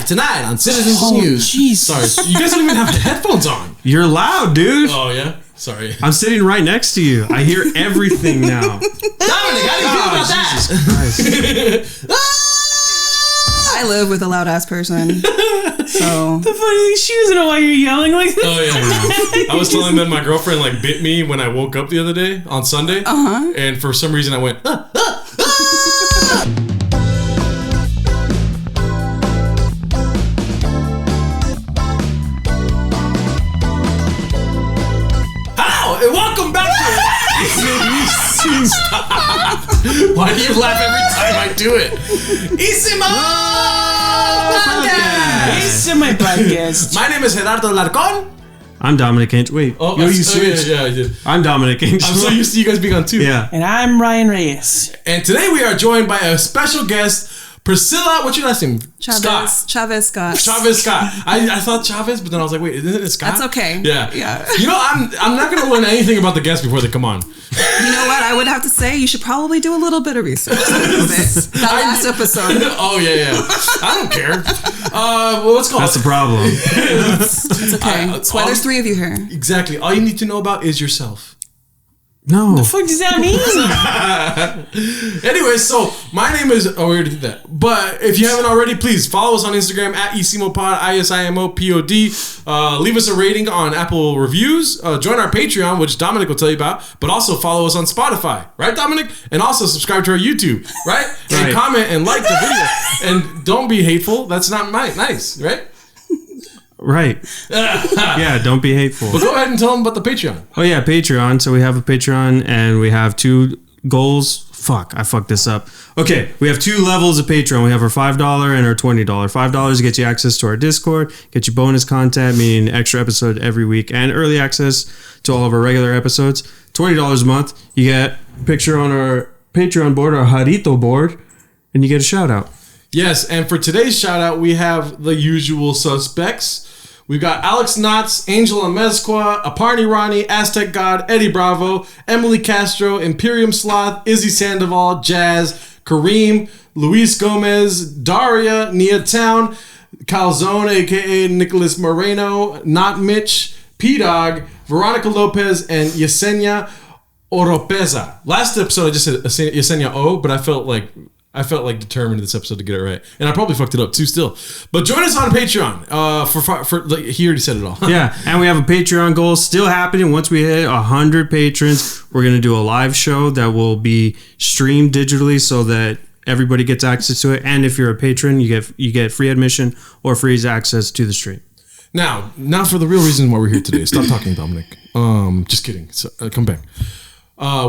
live tonight on Citizens News. Jeez. Sorry, you guys don't even have headphones on. You're loud, dude. Oh, yeah? Sorry. I'm sitting right next to you. I hear everything now. Dominic, how do you feel about that? I live with a loud ass person. So The funny thing, she doesn't know why you're yelling like that. Oh, yeah. I was telling them my girlfriend like bit me when I woke up the other day on Sunday. And for some reason I went, Hello, and welcome back to Stop. Why do you laugh every time I do it? Isimo Podcast. This is my podcast. My name is Gerardo Larcon. I'm Dominic Angel. Wait, you switched. Yeah, I did. I'm Dominic Angel. I'm so used to you guys being on two. Yeah. And I'm Rian Reyes. And today we are joined by a special guest, Priscilla. What's your last name? Chavez Scott. Chavez Scott. I thought Chavez, but then I was like, wait, isn't it Scott? That's okay. Yeah. You know, I'm not gonna learn anything about the guests before they come on. You know what? I would have to say you should probably do a little bit of research. That last episode. Oh yeah. I don't care. Well, let's go. That's the problem. It's okay. That's why there's three of you here. Exactly. All you need to know about is yourself. No. The fuck does that mean? Anyway, so my name is. Oh, we already did that. But if you haven't already, please follow us on Instagram at ISIMOPod, ISIMOPOD. Leave us a rating on Apple Reviews. Join our Patreon, which Dominic will tell you about. But also follow us on Spotify, right, Dominic? And also subscribe to our YouTube, right? And Right. comment and like the video. And don't be hateful. That's not nice, right? Right. Yeah, don't be hateful. But go ahead and tell them about the Patreon. Oh, yeah, Patreon. So we have a Patreon and we have two goals. Fuck, I fucked this up. Okay, we have two levels of Patreon. We have our $5 and our $20. $5 gets you access to our Discord, get you bonus content, meaning extra episode every week, and early access to all of our regular episodes. $20 a month, you get a picture on our Patreon board, our Jarito board, and you get a shout out. Yes, and for today's shout out, we have the usual suspects. We've got Alex Knotts, Angela Mezqua, Aparni Rani, Aztec God, Eddie Bravo, Emily Castro, Imperium Sloth, Izzy Sandoval, Jazz, Kareem, Luis Gomez, Daria, Nia Town, Calzone, aka Nicholas Moreno, Not Mitch, P-Dog, Veronica Lopez, and Yesenia Oropeza. Last episode I just said Yesenia O, but I felt like determined this episode to get it right, and I probably fucked it up too still. But join us on Patreon. He already said it all. Yeah, and we have a Patreon goal still happening. Once we hit 100 patrons, we're gonna do a live show that will be streamed digitally so that everybody gets access to it. And if you're a patron, you get free admission or free access to the stream. Now for the real reason why we're here today. Stop talking, Dominic. Just kidding. So, come back.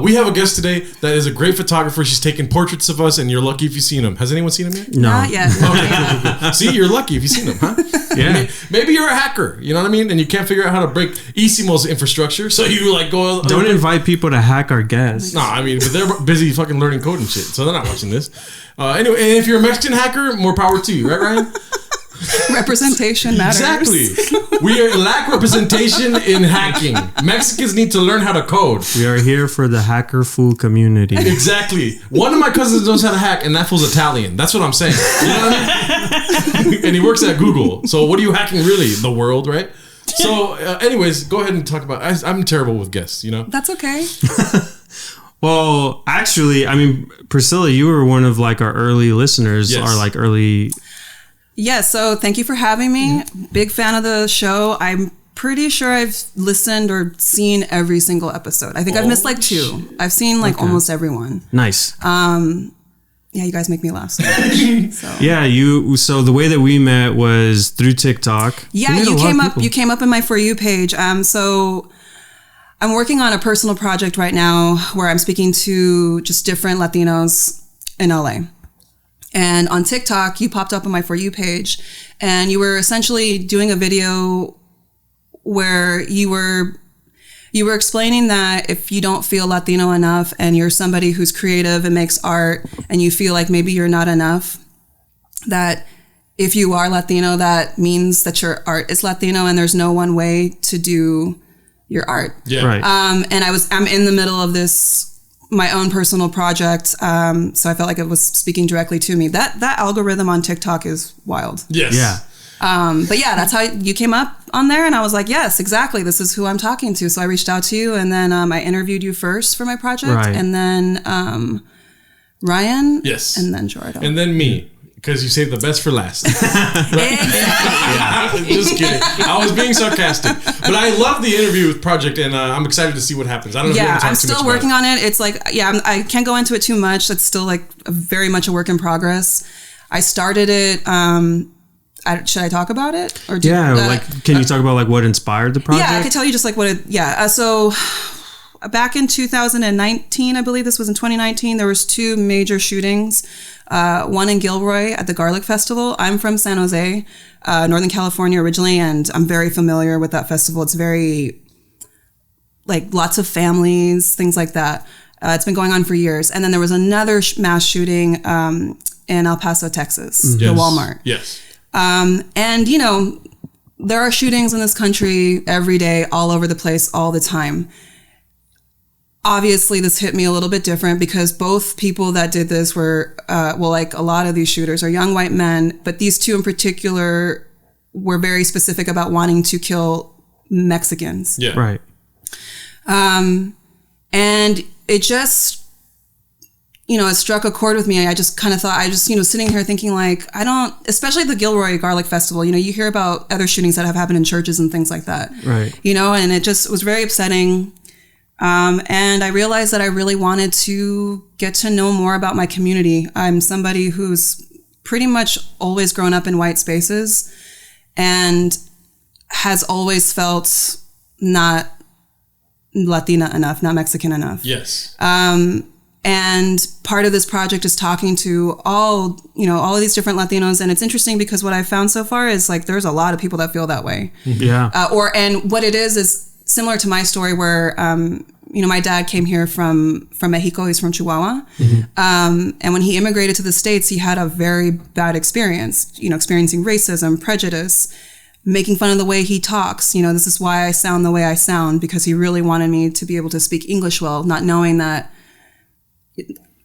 We have a guest today that is a great photographer. She's taken portraits of us, and you're lucky if you've seen them. Has anyone seen them yet? No. Not yet. Okay, cool. See, you're lucky if you've seen them, huh? Yeah. Maybe you're a hacker, you know what I mean? And you can't figure out how to break Isimo's infrastructure, so you like go... Don't invite people to hack our guests. No, I mean, but they're busy fucking learning code and shit, so they're not watching this. Anyway, and if you're a Mexican hacker, more power to you, right, Ryan? Representation matters. Exactly. We lack representation in hacking. Mexicans need to learn how to code. We are here for the hacker fool community. Exactly. One of my cousins knows how to hack, and that fool's Italian. That's what I'm saying. You know what I mean? And he works at Google. So what are you hacking really? The world, right? So anyways, go ahead and talk about... I'm terrible with guests, you know? That's okay. Well, actually, I mean, Priscilla, you were one of like our early listeners, Yes. our like early... Yes, so thank you for having me. Big fan of the show. I'm pretty sure I've listened or seen every single episode. I think I've missed like two. I've seen like almost everyone. Nice. Yeah, you guys make me laugh so much. So. Yeah, so the way that we met was through TikTok. Yeah, you came up in my For You page. So I'm working on a personal project right now where I'm speaking to just different Latinos in LA. And on TikTok, you popped up on my For You page, and you were essentially doing a video where you were explaining that if you don't feel Latino enough and you're somebody who's creative and makes art and you feel like maybe you're not enough, that if you are Latino, that means that your art is Latino and there's no one way to do your art. Yeah. Right. And I'm in the middle of this my own personal project. So I felt like it was speaking directly to me. That algorithm on TikTok is wild. Yes. Yeah. But yeah, that's how you came up on there. And I was like, yes, exactly. This is who I'm talking to. So I reached out to you, and then I interviewed you first for my project. Right. And then Rian. Yes. And then Gerardo. And then me. Because you saved the best for last. Just kidding. I was being sarcastic. But I love the interview with Project, and I'm excited to see what happens. I don't know if you want to talk I'm too much still working on it. It's like, I can't go into it too much. That's still like very much a work in progress. I started it. Should I talk about it? Or can you talk about like what inspired the project? Yeah, I could tell you just like what it. Yeah. So back in 2019, I believe this was in 2019, there was 2 major shootings. One in Gilroy at the Garlic Festival. I'm from San Jose, Northern California originally, and I'm very familiar with that festival. It's very, like, lots of families, things like that. It's been going on for years. And then there was another mass shooting in El Paso, Texas, the Walmart. Yes. And, you know, there are shootings in this country every day, all over the place, all the time. Obviously, this hit me a little bit different because both people that did this were, like a lot of these shooters are young white men, but these 2 in particular were very specific about wanting to kill Mexicans. Yeah. Right. And it just, you know, it struck a chord with me. I just kind of thought, sitting here thinking like, especially the Gilroy Garlic Festival, you know, you hear about other shootings that have happened in churches and things like that. Right. You know, and it just was very upsetting. And I realized that I really wanted to get to know more about my community. I'm somebody who's pretty much always grown up in white spaces and has always felt not Latina enough, not Mexican enough. Yes. And part of this project is talking to all of these different Latinos. And it's interesting because what I've found so far is like, there's a lot of people that feel that way. Yeah. And what it is similar to my story where, my dad came here from Mexico. He's from Chihuahua. Mm-hmm. And when he immigrated to the States, he had a very bad experience, experiencing racism, prejudice, making fun of the way he talks. This is why I sound the way I sound, because he really wanted me to be able to speak English well, not knowing that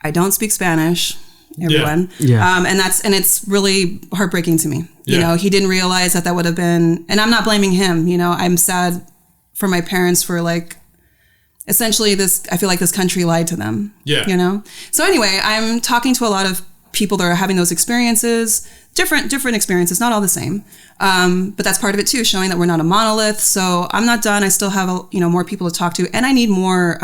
I don't speak Spanish, everyone. Yeah. And it's really heartbreaking to me. Yeah. He didn't realize that would have been, and I'm not blaming him. I'm sad for my parents for like, essentially I feel like this country lied to them. Yeah. So anyway, I'm talking to a lot of people that are having those experiences, different experiences, not all the same. But that's part of it too, showing that we're not a monolith. So I'm not done. I still have more people to talk to, and I need more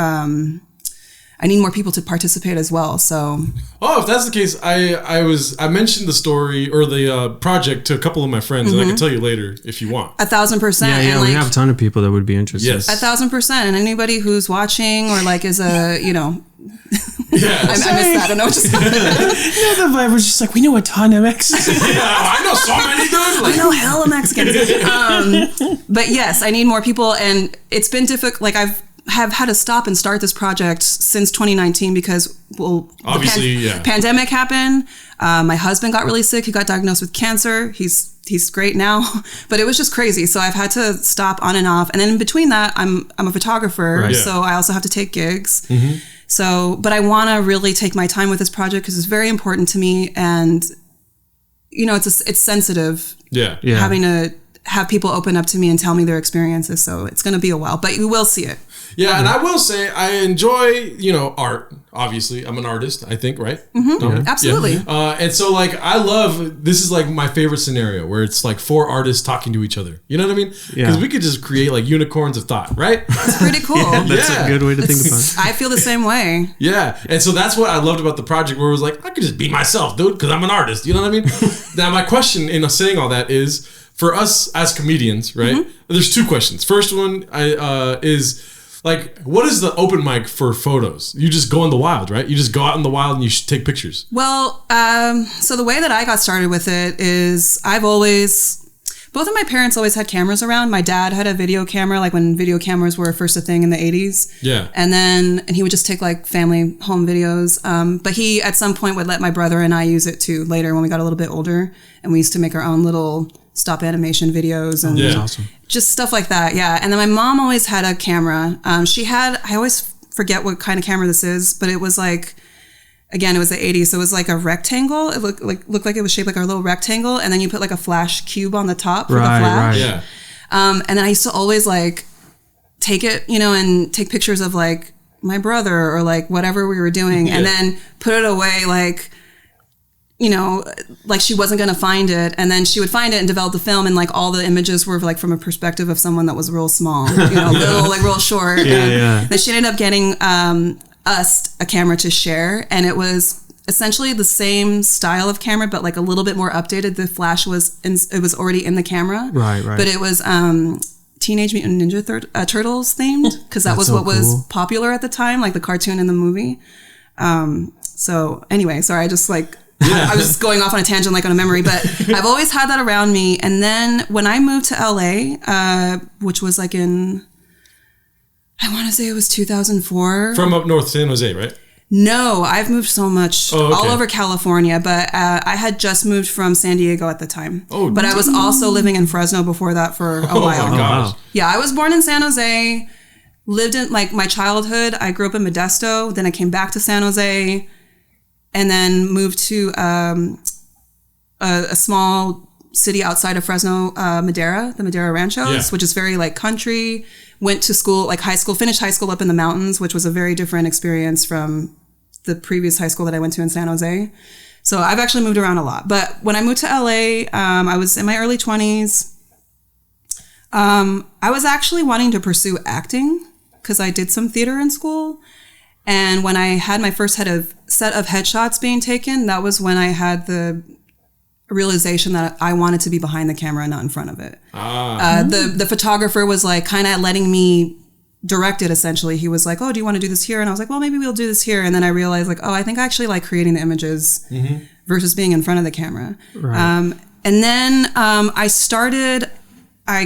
people to participate as well. So, if that's the case, I mentioned the story or the project to a couple of my friends, and I can tell you later if you want. 1,000%. Yeah, and we have a ton of people that would be interested. Yes, 1,000%. And anybody who's watching or like is a yeah, I missed that. I don't know what to say. The vibe was just like, we know a ton of Mexicans. I know so many dudes. I know hella Mexicans. But yes, I need more people, and it's been difficult. Like have had to stop and start this project since 2019 because, obviously, pandemic happened. My husband got really sick. He got diagnosed with cancer. He's great now, but it was just crazy. So I've had to stop on and off. And then in between that, I'm a photographer. Right. So I also have to take gigs. Mm-hmm. So, but I want to really take my time with this project because it's very important to me. And, it's sensitive. Yeah. Having to have people open up to me and tell me their experiences. So it's going to be a while, but you will see it. Yeah, and I will say I enjoy, art. Obviously, I'm an artist, I think, right? Mm-hmm. Absolutely. Yeah. And so, like, I love, this is like my favorite scenario where it's like 4 artists talking to each other. You know what I mean? Because we could just create like unicorns of thought, right? It's pretty cool. That's a good way to think about it. I feel the same way. Yeah. And so that's what I loved about the project, where it was like, I could just be myself, dude, because I'm an artist. You know what I mean? Now, my question in saying all that is, for us as comedians, right? Mm-hmm. There's 2 questions. First one is, like, what is the open mic for photos? You just go in the wild, right? You just go out in the wild and you take pictures. Well, so the way that I got started with it is both of my parents always had cameras around. My dad had a video camera, like when video cameras were first a thing in the 80s. Yeah. And he would just take like family home videos. But he at some point would let my brother and I use it too later when we got a little bit older. And we used to make our own little stop animation videos and awesome. Just stuff like that. Yeah. And then my mom always had a camera. I always forget what kind of camera this is, but it was like, again, it was the 80s, so it was like a rectangle. It looked like it was shaped like a little rectangle, and then you put like a flash cube on the top for the flash. Yeah. And then I used to always like take it, you know, and take pictures of like my brother or like whatever we were doing, and then put it away like, you know, like she wasn't going to find it, and then she would find it and develop the film, and like all the images were like from a perspective of someone that was real small, you know, little, like real short. And then she ended up getting us a camera to share, and it was essentially the same style of camera, but like a little bit more updated. The flash was it was already in the camera, right, but it was Teenage Mutant Ninja Turtles themed, because that was so what was cool. popular at the time, like the cartoon and the movie. So anyway, sorry, I just like I was just going off on a tangent, like on a memory, but I've always had that around me. And then when I moved to LA, which was like in, I want to say it was 2004. From up north, San Jose, right? No, I've moved so much all over California, but I had just moved from San Diego at the time. Oh, but I was also living in Fresno before that for a while. Oh my gosh. Yeah, I was born in San Jose, lived in like my childhood. I grew up in Modesto, then I came back to San Jose, and then moved to a small city outside of Fresno, Madera, the Madera Ranchos, which is very like country. Went to school, like high school, finished high school up in the mountains, which was a very different experience from the previous high school that I went to in San Jose. So I've actually moved around a lot. But when I moved to LA, I was in my early 20s. I was actually wanting to pursue acting because I did some theater in school. And when I had my first set of headshots being taken, that was when I had the realization that I wanted to be behind the camera, not in front of it. The photographer was like kind of letting me direct it, essentially. He was like, oh, do you want to do this here? And I was like, well, maybe we'll do this here. And then I realized like, oh, I think I actually like creating the images versus being in front of the camera. Right. And then I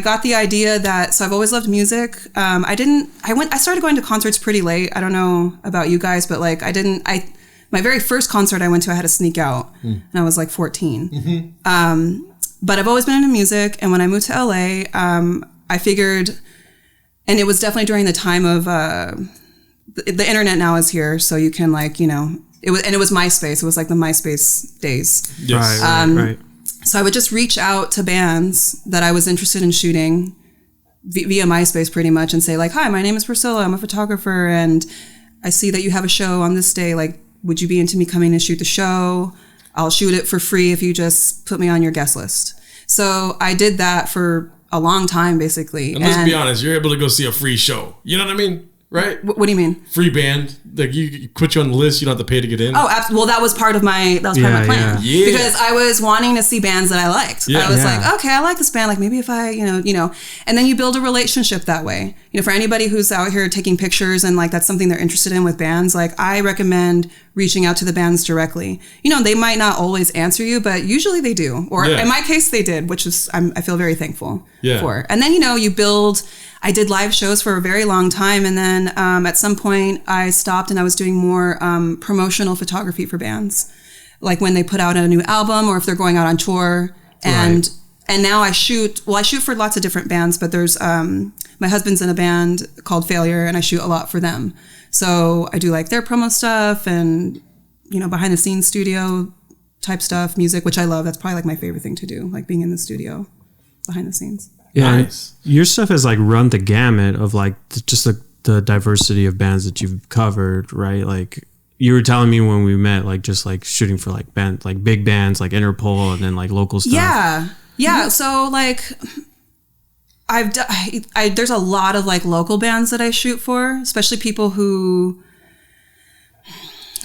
got the idea that, so I've always loved music. I started going to concerts pretty late. I don't know about you guys, but like my very first concert I went to, I had to sneak out, and I was like 14. But I've always been into music, and when I moved to LA, I figured, and it was definitely during the time of the internet now is here, so you can like, you know, it was MySpace. It was like the MySpace days. Yes. Right. So I would just reach out to bands that I was interested in shooting via MySpace pretty much, and say like, hi, my name is Priscilla. I'm a photographer, and I see that you have a show on this day. Like, would you be into me coming to shoot the show? I'll shoot it for free if you just put me on your guest list. So I did that for a long time, basically. And let's be honest, you're able to go see a free show. You know what I mean? Right? What do you mean? Free band. Like you put you on the list, you don't have to pay to get in. Oh, well, that was part of my plan. Yeah. Because I was wanting to see bands that I liked. Yeah. I was like, okay, I like this band. Like maybe if I, you know, and then you build a relationship that way. You know, for anybody who's out here taking pictures and like that's something they're interested in with bands, like I recommend reaching out to the bands directly. You know, they might not always answer you, but usually they do. Or in my case, they did, which is I feel very thankful for. And then, you know, you build. I did live shows for a very long time, and then at some point I stopped and I was doing more promotional photography for bands, like when they put out a new album or if they're going out on tour. And now I shoot for lots of different bands, but there's my husband's in a band called Failure, and I shoot a lot for them. So I do like their promo stuff and, you know, behind the scenes studio type stuff, music, which I love. That's probably like my favorite thing to do, like being in the studio behind the scenes. Yeah, nice. Your stuff has like run the gamut of like just the diversity of bands that you've covered, right? Like you were telling me when we met, like just like shooting for like big bands like Interpol and then like local stuff. Yeah. So like there's a lot of like local bands that I shoot for, especially people who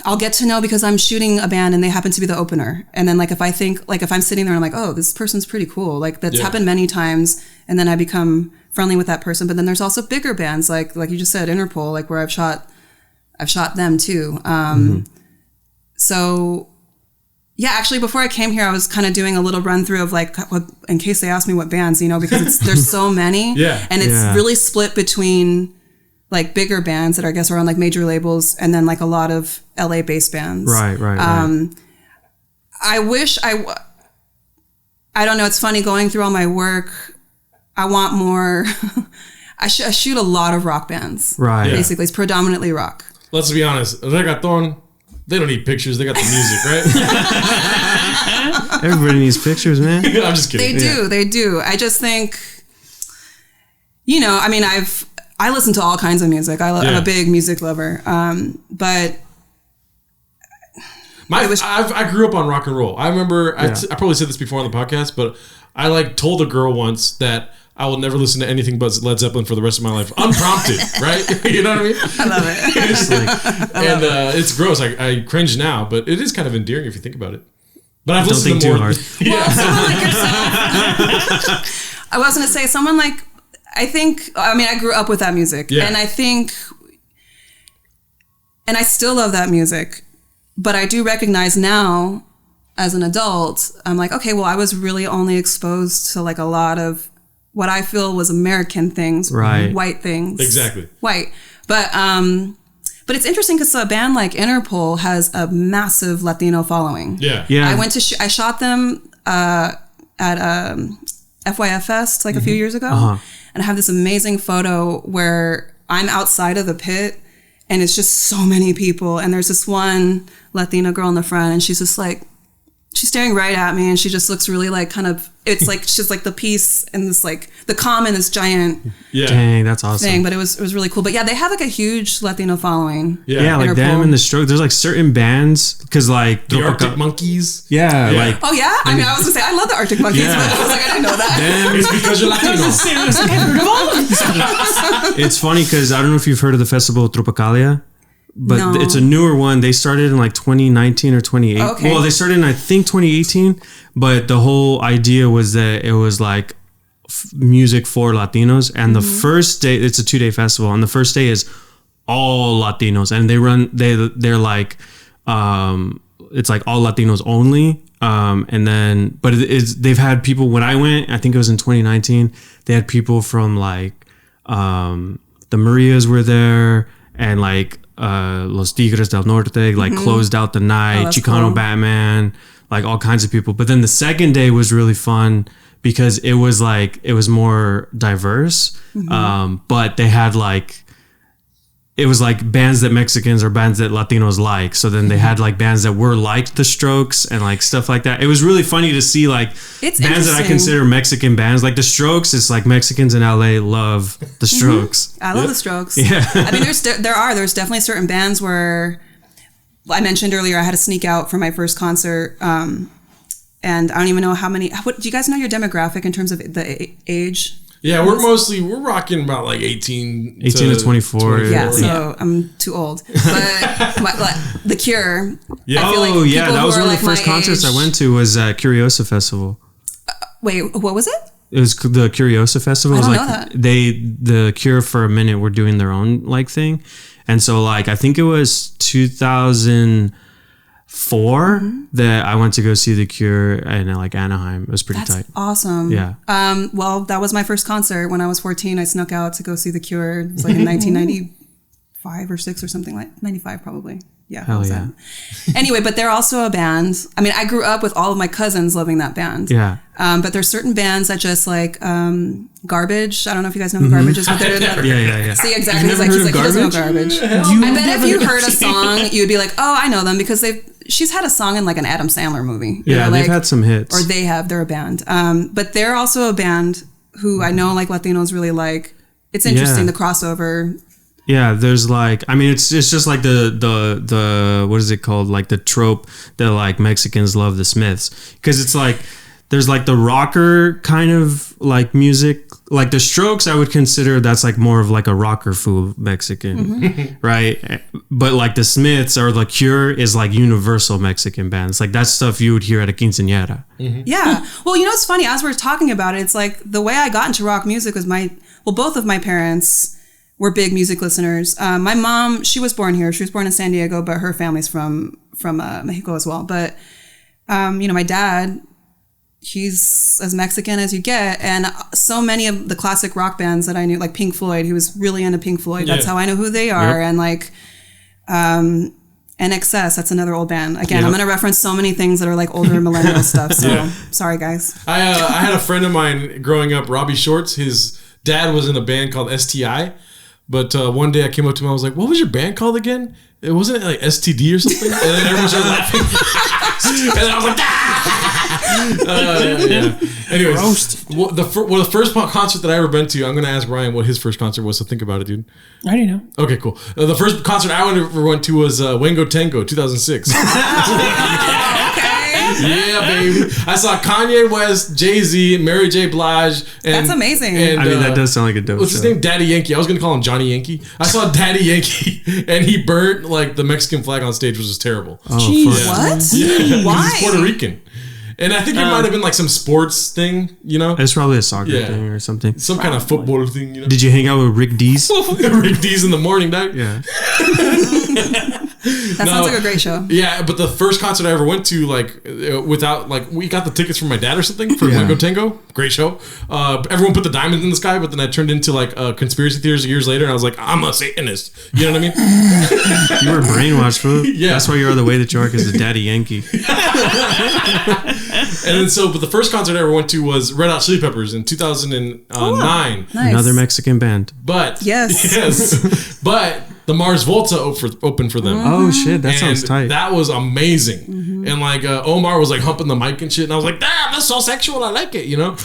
I'll get to know because I'm shooting a band and they happen to be the opener. And then like if I'm sitting there and I'm like, oh, this person's pretty cool. Like that's happened many times, and then I become friendly with that person. But then there's also bigger bands like you just said, Interpol, like where I've shot them too. So yeah, actually before I came here, I was kind of doing a little run through of like what, in case they ask me what bands, you know, because there's so many. And it's really split between like bigger bands that I guess are on like major labels, and then like a lot of LA based bands. Right. I wish I don't know. It's funny going through all my work. I want more I shoot a lot of rock bands. Right. Yeah. Basically, it's predominantly rock. Let's be honest. Reggaeton, they don't need pictures. They got the music, right? Everybody needs pictures, man. I'm just kidding. They do. I just think, I mean, I listen to all kinds of music. I'm a big music lover. But I grew up on rock and roll. I remember, I probably said this before on the podcast, but I told a girl once that I will never listen to anything but Led Zeppelin for the rest of my life. Unprompted, right? You know what I mean? I love it. It's gross. I cringe now, but it is kind of endearing if you think about it. But I've listened to too more. hard. Well, someone like yourself. I was going to say, someone like, I grew up with that music. Yeah. And I still love that music. But I do recognize now, as an adult, I'm like, okay, well, I was really only exposed to a lot of what I feel was American things, right? White things, exactly, white. But it's interesting because a band like Interpol has a massive Latino following. Yeah. I shot them at FYF Fest a few years ago, and I have this amazing photo where I'm outside of the pit, and it's just so many people, and there's this one Latina girl in the front, and she's just she's staring right at me, and she just looks really it's she's the peace and this the calm in this giant Dang, that's awesome thing. But it was really cool. But yeah, they have a huge Latino following. Yeah, like them and the Strokes. There's certain bands because the Arctic Monkeys. Yeah. Oh yeah, I was gonna say I love the Arctic Monkeys, but I was I didn't know that. Them, it's because you're Latino. It's funny because I don't know if you've heard of the festival Tropicalia. But it's a newer one. They started in 2019 or 2018. Okay. Well, they started in I think 2018. But the whole idea was that it was music for Latinos. And the first day, it's a 2-day festival, and the first day is all Latinos, and they're it's all Latinos only. And then, but they've had people when I went. I think it was in 2019. They had people from the Marias were there, and Los Tigres del Norte, closed out the night, Chicano cool. Batman, all kinds of people. But then the second day was really fun because it was more diverse. But they had it was bands that Mexicans or bands that Latinos like. So then they had bands that were like the Strokes and stuff like that. It was really funny to see it's bands that I consider Mexican bands. The Strokes is Mexicans in LA love the Strokes. I love the Strokes. Yeah. I mean, there's definitely certain bands where I mentioned earlier I had to sneak out for my first concert. And I don't even know how many. Do you guys know your demographic in terms of the age? Yeah, we're rocking about 18 to 24. Yeah, so I'm too old. But The Cure. Yeah. I feel that was one of the first concerts I went to was at Curiosa Festival. Wait, what was it? It was the Curiosa Festival. I don't It know was that. The Cure for a minute were doing their own thing. And so I think it was 2004 that I went to go see The Cure in Anaheim. It was pretty That's tight. Awesome. Yeah. Well, that was my first concert when I was 14. I snuck out to go see The Cure. It was in 1995 or 6 or something 95 probably. Yeah. Hell yeah. That. Anyway, but they're also a band. I mean, I grew up with all of my cousins loving that band. Yeah. But there's certain bands that just Garbage. I don't know if you guys know who Garbage is, but they're Yeah. See, exactly. He's he doesn't know Garbage. I bet if you heard a song, you'd be like, oh, I know them because she's had a song in an Adam Sandler movie. Yeah, they've had some hits. Or they're a band. But they're also a band who I know Latinos really like. It's interesting, the crossover. Yeah, there's it's just the what is it called? The trope that Mexicans love the Smiths. Because it's there's the rocker kind of music. The Strokes, I would consider that's more of a rocker fool Mexican, right? But the Smiths or the Cure is universal Mexican bands. That's stuff you would hear at a quinceañera. Yeah. Well, it's funny. As we're talking about it, it's the way I got into rock music was both of my parents were big music listeners. My mom, she was born here. She was born in San Diego, but her family's from Mexico as well. But, my dad, he's as Mexican as you get. And so many of the classic rock bands that I knew, like Pink Floyd, he was really into Pink Floyd. That's how I know who they are. Yep. And NXS, that's another old band. Again, I'm going to reference so many things that are older millennial stuff. So sorry, guys. I had a friend of mine growing up, Robbie Shorts, his dad was in a band called STI. But one day I came up to him, I was like, what was your band called again? It wasn't like STD or something? And then everyone started laughing. And I was like, yeah. Anyways, Roast. The first concert that I ever been to, I'm going to ask Ryan what his first concert was, so think about it, dude. I already know. Okay, cool. The first concert I ever went to was Wango Tango, 2006. Yeah, baby. I saw Kanye West, Jay-Z, Mary J. Blige. And, That's amazing. And, I mean, that does sound like a dope what's his show. name? Daddy Yankee. I was going to call him Johnny Yankee. I saw Daddy Yankee, and he burnt like the Mexican flag on stage, which was terrible. Oh, Jeez. fuck. What? Yeah. Why? He's Puerto Rican. And I think it might have been like some sports thing, you know? It's probably a soccer Yeah. thing or something. Some kind of football thing, you know? Did you hang out with Rick Dees? Rick D's in the morning, dog. Yeah. That sounds like a great show. Yeah, but the first concert I ever went to, like, without, like, we got the tickets from my dad or something for Yeah. Wango Tango. Great show. Everyone put the diamonds in the sky, but then I turned into, like, conspiracy theories years later, and I was like, I'm a Satanist. You know what I mean? You were brainwashed, fool. Yeah. That's why you are the way that you are, because the Daddy Yankee. And then but the first concert I ever went to was Red Hot Chili Peppers in 2009. Nice. Another Mexican band. But Yes. but the Mars Volta opened for them. Oh, shit. That And sounds tight. that was amazing. And like Omar was like humping the mic and shit, and I was like, damn, that's so sexual. I like it, you know.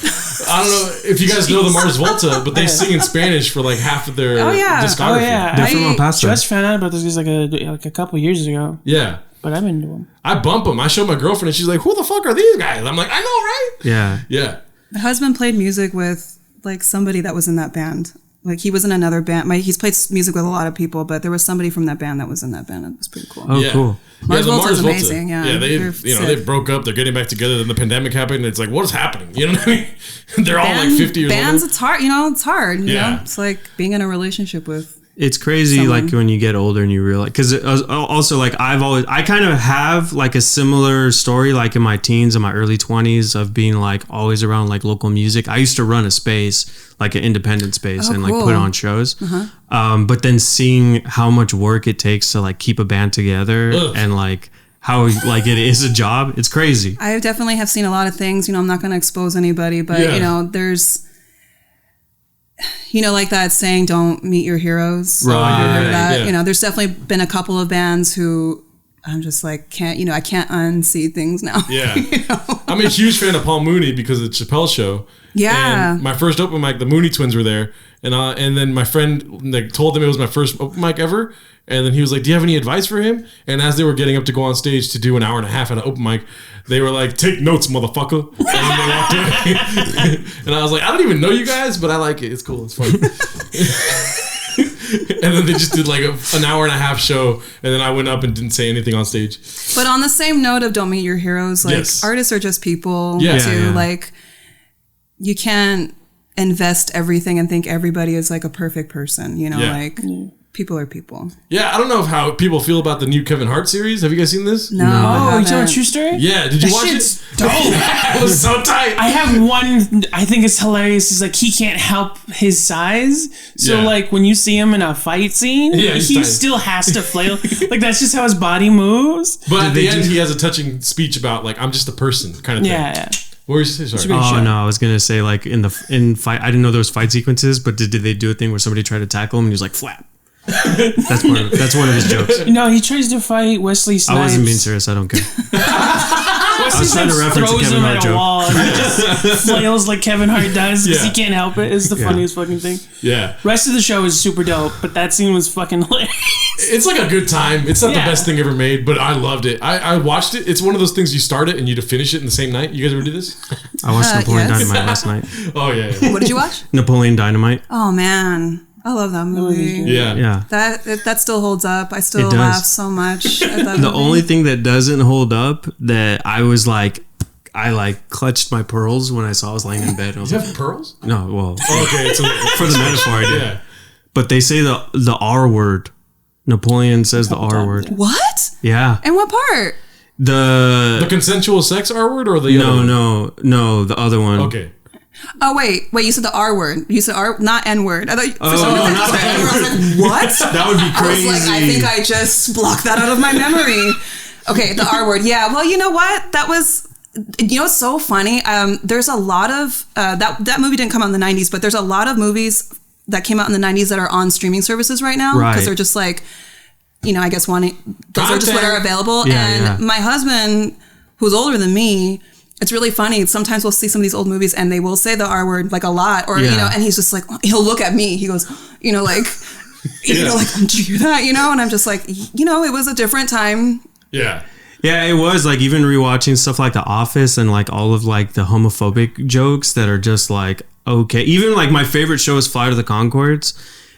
I don't know if you guys know the Mars Volta, but they sing in Spanish for like half of their Oh, yeah. discography. Oh, yeah. They're from El Paso. Just found out about this guys like a couple years ago, Yeah. but I've been to them. I bump them. I show my girlfriend, and she's like, "Who the fuck are these guys?" I'm like, "I know, right?" Yeah. Yeah. My husband played music with like somebody that was in that band. Like he was in another band. He's played music with a lot of people, but there was somebody from that band that was in that band. It was pretty cool. Oh, Yeah. cool. Mars the Volta is amazing, yeah. Yeah, they They're they sick. broke up. They're getting back together. Then the pandemic happened. And it's like, what is happening? You know what I mean? They're all like 50 years bands, old. it's hard. It's hard. You Yeah. know, it's like being in a relationship with. It's crazy, Someone. like when you get older and you realize, because also like I kind of have like a similar story, like in my teens and my early 20s of being like always around like local music. I used to run a space, like an independent space, Oh, and like cool. put on shows. But then seeing how much work it takes to like keep a band together Ugh. and like how like it is a job, it's crazy. I definitely have seen a lot of things. I'm not going to expose anybody, but Yeah. there's. Like that saying, don't meet your heroes. Right, Have you heard of that? yeah. There's definitely been a couple of bands who I'm just like, I can't unsee things now. Yeah. I'm a huge fan of Paul Mooney because of the Chappelle Show. Yeah. And my first open mic, the Mooney twins were there. And then my friend like told them it was my first open mic ever. And then he was like, do you have any advice for him? And as they were getting up to go on stage to do an hour and a half at an open mic, they were like, take notes, motherfucker. And then they walked away. And I was like, I don't even know you guys, but I like it. It's cool. It's fun. And then they just did like an hour and a half show. And then I went up and didn't say anything on stage. But on the same note of don't meet your heroes, like Yes. artists are just people Yeah. too. Yeah. Like you can't invest everything and think everybody is like a perfect person. Yeah. Like people are people. Yeah, I don't know how people feel about the new Kevin Hart series. Have you guys seen this? No. Oh, I you talking about haven't. True Story? Yeah, did you That watch shit's it? dope. It was so tight. I have one I think it's hilarious. Is like he can't help his size. So Yeah. like when you see him in a fight scene, Yeah, he's he tiny. still has to flail. Like that's just how his body moves. But at they the end, do- he has a touching speech about like I'm just a person kind of thing. Yeah. What were you saying? Sorry. great. Oh show. no, I was gonna say like in fight. I didn't know there was fight sequences, but did they do a thing where somebody tried to tackle him and he was like flap? That's one of his jokes. No, he tries to fight Wesley Snipes. I wasn't being serious. I don't care. Wesley was trying to Snipes reference a throws Kevin him Hart at a joke. wall and he just flails like Kevin Hart does because Yeah. he can't help it. It's the funniest fucking thing. Yeah, Rest of the show is super dope, but that scene was fucking hilarious. it's like a good time. It's not Yeah. the best thing ever made, but I loved it. I watched it. It's one of those things you start it and you to finish it in the same night. You guys ever do this? I watched Napoleon yes. Dynamite last night. Oh yeah, yeah. What did you watch? Napoleon Dynamite. Oh man, I love that movie. Yeah. Yeah. That still holds up. I still It does. laugh so much at that The movie. only thing that doesn't hold up that I was like, I like clutched my pearls when I saw I was laying in bed. And I was You like, have pearls? no, well, Okay, so for the metaphor I did. yeah. But they say the R word. Napoleon says the R word. What? Yeah. And what part? The consensual sex R word or the other one? no, the other one. Okay. Oh wait. You said the R word. You said R, not N word. I thought. For some no, reason not you said the N-word. I was like, what? That would be I was crazy. like, I think I just blocked that out of my memory. Okay, the R word. Yeah. Well, you know what? It's so funny. There's a lot of that movie didn't come out in the 90s, but there's a lot of movies that came out in the 90s that are on streaming services right now because they're just like, I guess those are just what are available. My husband, who's older than me, it's really funny. Sometimes we'll see some of these old movies and they will say the R word like a lot, or and he's just like, he'll look at me. He goes, like, like, did you hear that? And I'm just like, it was a different time. Yeah. Yeah, it was like even rewatching stuff like The Office and like all of like the homophobic jokes that are just like, okay. Even like my favorite show is Flight of the Conchords,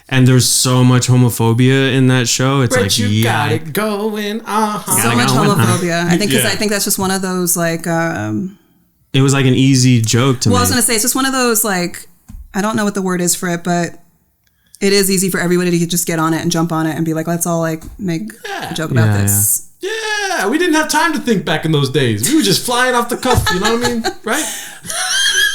and there's so much homophobia in that show. It's like, you got it going. So much homophobia. I think I think that's just one of those like. It was like an easy joke to me. Well, I was gonna say it's just one of those like, I don't know what the word is for it, but it is easy for everybody to just get on it and jump on it and be like, let's all like make a joke about this. Yeah, we didn't have time to think back in those days. We were just flying off the cuff, you know what I mean? Right?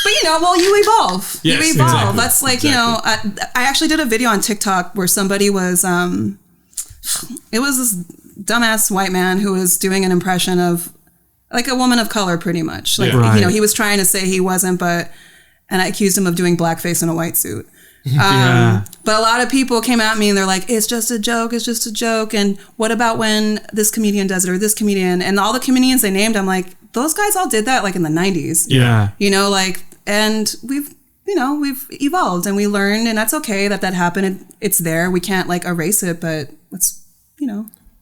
But you evolve. Yes, you evolve. Exactly. That's like, I actually did a video on TikTok where somebody was, it was this dumbass white man who was doing an impression of like a woman of color pretty much. Like, he was trying to say he wasn't, and I accused him of doing blackface in a white suit. But a lot of people came at me and they're like, it's just a joke. It's just a joke. And what about when this comedian does it or this comedian? And all the comedians they named, I'm like, those guys all did that like in the 90s. Yeah. And we've evolved and we learned, and that's okay that happened. It's there. We can't like erase it, but let's,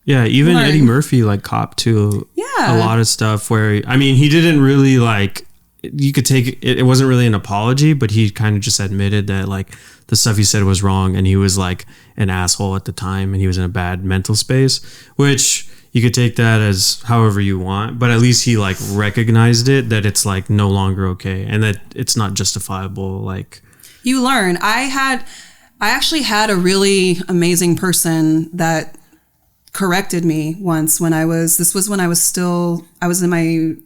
Yeah, even learn. Eddie Murphy like copped to a lot of stuff where, I mean, he didn't really like, you could take it, it wasn't really an apology, but he kind of just admitted that like the stuff he said was wrong and he was like an asshole at the time and he was in a bad mental space, which you could take that as however you want, but at least he like recognized it, that it's like no longer okay and that it's not justifiable. Like, you learn. I actually had a really amazing person that corrected me once when I was in my, I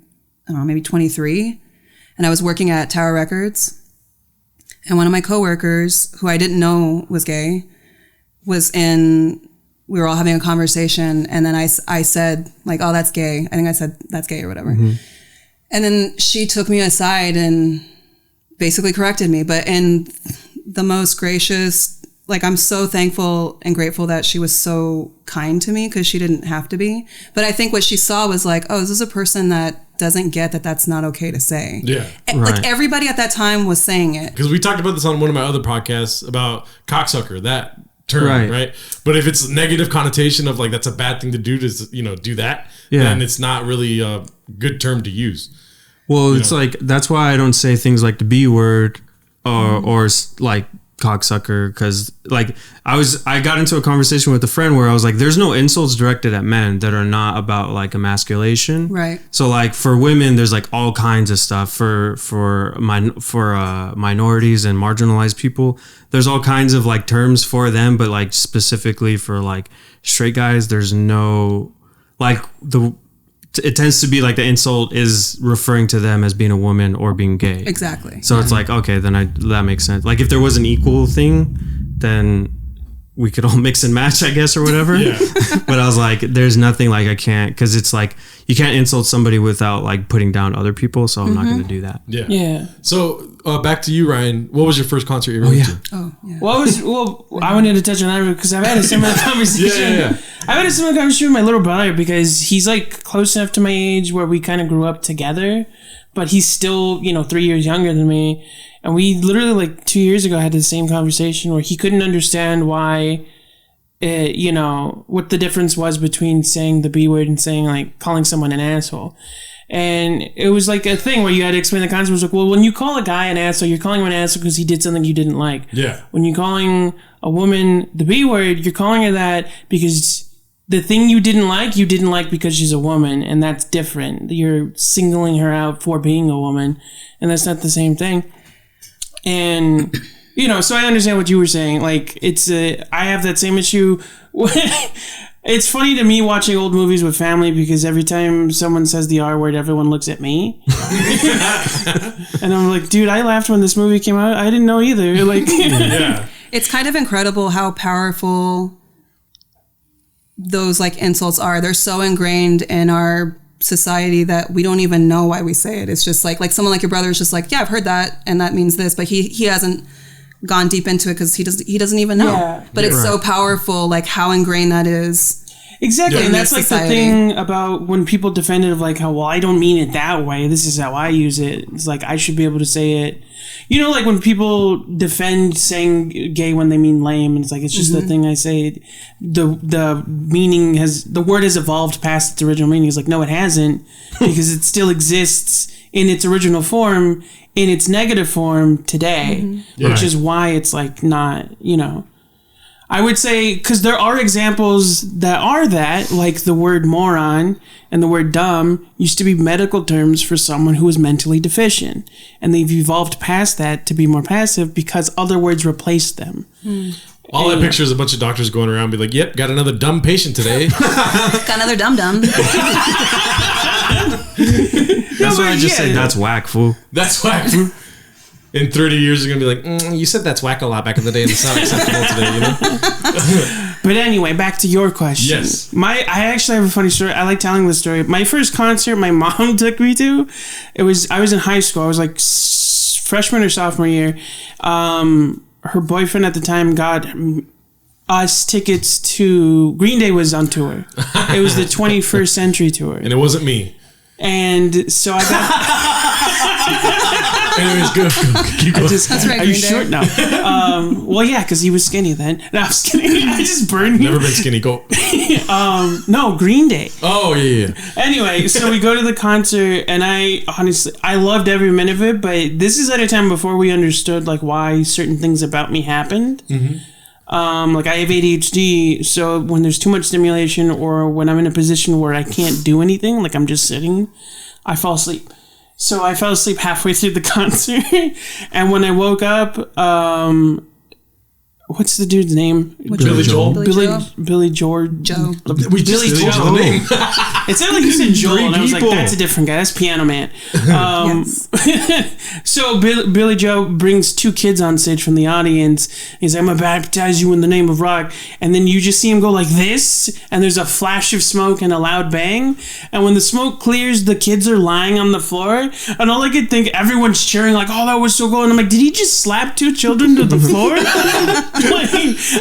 don't know, maybe 23, and I was working at Tower Records. And one of my coworkers, who I didn't know was gay, we were all having a conversation. And then I said like, oh, that's gay. I think I said that's gay or whatever. Mm-hmm. And then she took me aside and basically corrected me, but in the most gracious, like, I'm so thankful and grateful that she was so kind to me because she didn't have to be. But I think what she saw was like, oh, this is a person that doesn't get that that's not okay to say. Yeah. Like everybody at that time was saying it. Because we talked about this on one of my other podcasts about cocksucker, that term, right? But if it's a negative connotation of like, that's a bad thing to do to, do that, then it's not really a good term to use. Well, it's like, that's why I don't say things like the B word or like cocksucker, because like I got into a conversation with a friend where I was like, there's no insults directed at men that are not about like emasculation, right? So like for women there's like all kinds of stuff. For minorities and marginalized people, there's all kinds of like terms for them, but like specifically for like straight guys, there's no like it tends to be like the insult is referring to them as being a woman or being gay. Exactly. So it's like, okay, then that makes sense. Like if there was an equal thing, then we could all mix and match, I guess, or whatever. Yeah. But I was like, there's nothing like I can't, because it's like you can't insult somebody without like putting down other people. So I'm not going to do that. Yeah. Yeah. So back to you, Rian. What was your first concert you ever went to? Oh, yeah. Well, I wanted to touch on that because I've had a similar conversation. Yeah. I've had a similar conversation with my little brother because he's like close enough to my age where we kind of grew up together, but he's still, 3 years younger than me. And we literally like 2 years ago had the same conversation where he couldn't understand why, what the difference was between saying the B word and saying like calling someone an asshole. And it was like a thing where you had to explain the concept. It was like, well, when you call a guy an asshole, you're calling him an asshole because he did something you didn't like. Yeah. When you're calling a woman the B word, you're calling her that because the thing you didn't like because she's a woman, and that's different. You're singling her out for being a woman, and that's not the same thing. And so I understand what you were saying. Like, I have that same issue. It's funny to me watching old movies with family because every time someone says the R word, everyone looks at me. And I'm like, dude, I laughed when this movie came out. I didn't know either. Like, yeah. It's kind of incredible how powerful those like insults are. They're so ingrained in our society that we don't even know why we say it. It's just like someone like your brother is just like, yeah, I've heard that, and that means this, but he hasn't gone deep into it because he doesn't even know. Yeah. But it's so powerful, like how ingrained that is. Exactly, and that's like society. the thing about when people defend it of like how, well, I don't mean it that way. This is how I use it. It's like I should be able to say it. You know, like when people defend saying gay when they mean lame, and it's like it's just the thing I say. The meaning the word has evolved past its original meaning. It's like no, it hasn't, because it still exists in its original form, in its negative form today, which is why it's like not, you know. I would say, because there are examples that are that, like the word moron and the word dumb used to be medical terms for someone who was mentally deficient. And they've evolved past that to be more passive because other words replaced them. All I picture is a bunch of doctors going around and be like, yep, got another dumb patient today. Got another dum-dum. That's why I just say that's whack, fool. That's whack. In 30 years, they're going to be like, you said that's whack a lot back in the day, and it's not acceptable today, you know? But anyway, back to your question. Yes. I actually have a funny story. I like telling this story. My first concert my mom took me to, I was in high school. I was like freshman or sophomore year. Her boyfriend at the time got us tickets to Green Day was on tour. It was the 21st Century Tour. And it wasn't me. And so I got... Anyways, go. Keep going. That's right, Are you Green Day. sure? No. Well, yeah, because he was skinny then. No, I was kidding. I just burned him. Never been skinny. Go. No, Green Day. Oh, yeah. Anyway, so we go to the concert, and I loved every minute of it, but this is at a time before we understood like why certain things about me happened. Like I have ADHD, so when there's too much stimulation or when I'm in a position where I can't do anything, like I'm just sitting, I fall asleep. So I fell asleep halfway through the concert, and when I woke up, what's the dude's name? Billy Joel? Billy George. Joe. We just Billy changed Joel. the name. It sounded like you said Joel, and I was like, people. that's a different guy. That's Piano Man. Yes. So Billy Joe brings two kids on stage from the audience. He's like, I'm going to baptize you in the name of rock. And then you just see him go like this, and there's a flash of smoke and a loud bang. And when the smoke clears, the kids are lying on the floor. And all I could think, everyone's cheering like, oh, that was so cool. And I'm like, did he just slap two children to the floor? Like,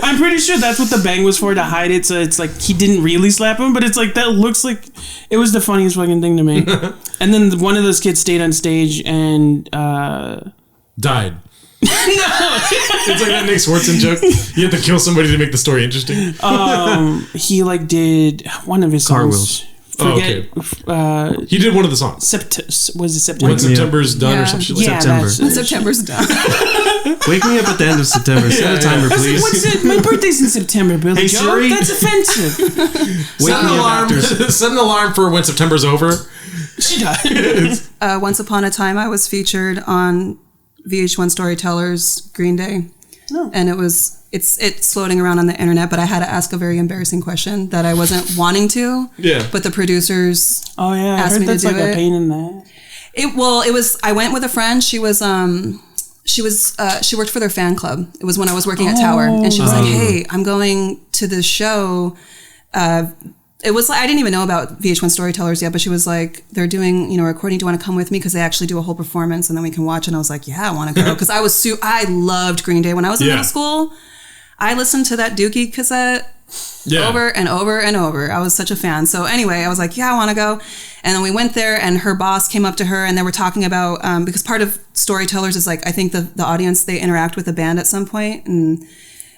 I'm pretty sure that's what the bang was for, to hide it. So it's like he didn't really slap him, but it's like that looks like it was the funniest fucking thing to me. And then one of those kids stayed on stage and Died. It's like that Nick Swartzen joke. You have to kill somebody to make the story interesting. he like did one of his songs. Okay. He did one of the songs. Was it September? When September's done Yeah. or some shit like Yeah, that. September. September's done. Wake me up at the end of September. Set a timer, please. What's it? My birthday's in September, Billy Hey, Joe. Siri. That's offensive. Wake Set an me up alarm. after. Set an alarm for when September's over. She died. Once upon a time, I was featured on VH1 Storytellers Green Day, and it's floating around on the internet. But I had to ask a very embarrassing question that I wasn't wanting to. Yeah. But the producers Oh yeah, I asked heard me to that's do like a it. pain in the ass. It was. I went with a friend. She worked for their fan club. It was when I was working at Tower, and she was like, "Hey, I'm going to this show." It was like I didn't even know about VH1 Storytellers yet, but she was like, "They're doing, recording. Do you want to come with me? Because they actually do a whole performance, and then we can watch." And I was like, "Yeah, I want to go," because I loved Green Day when I was in middle school. I listened to that Dookie cassette over and over and over. I was such a fan. So anyway, I was like, "Yeah, I want to go." And then we went there, and her boss came up to her, and they were talking about because part of Storytellers is like I think the audience, they interact with the band at some point, and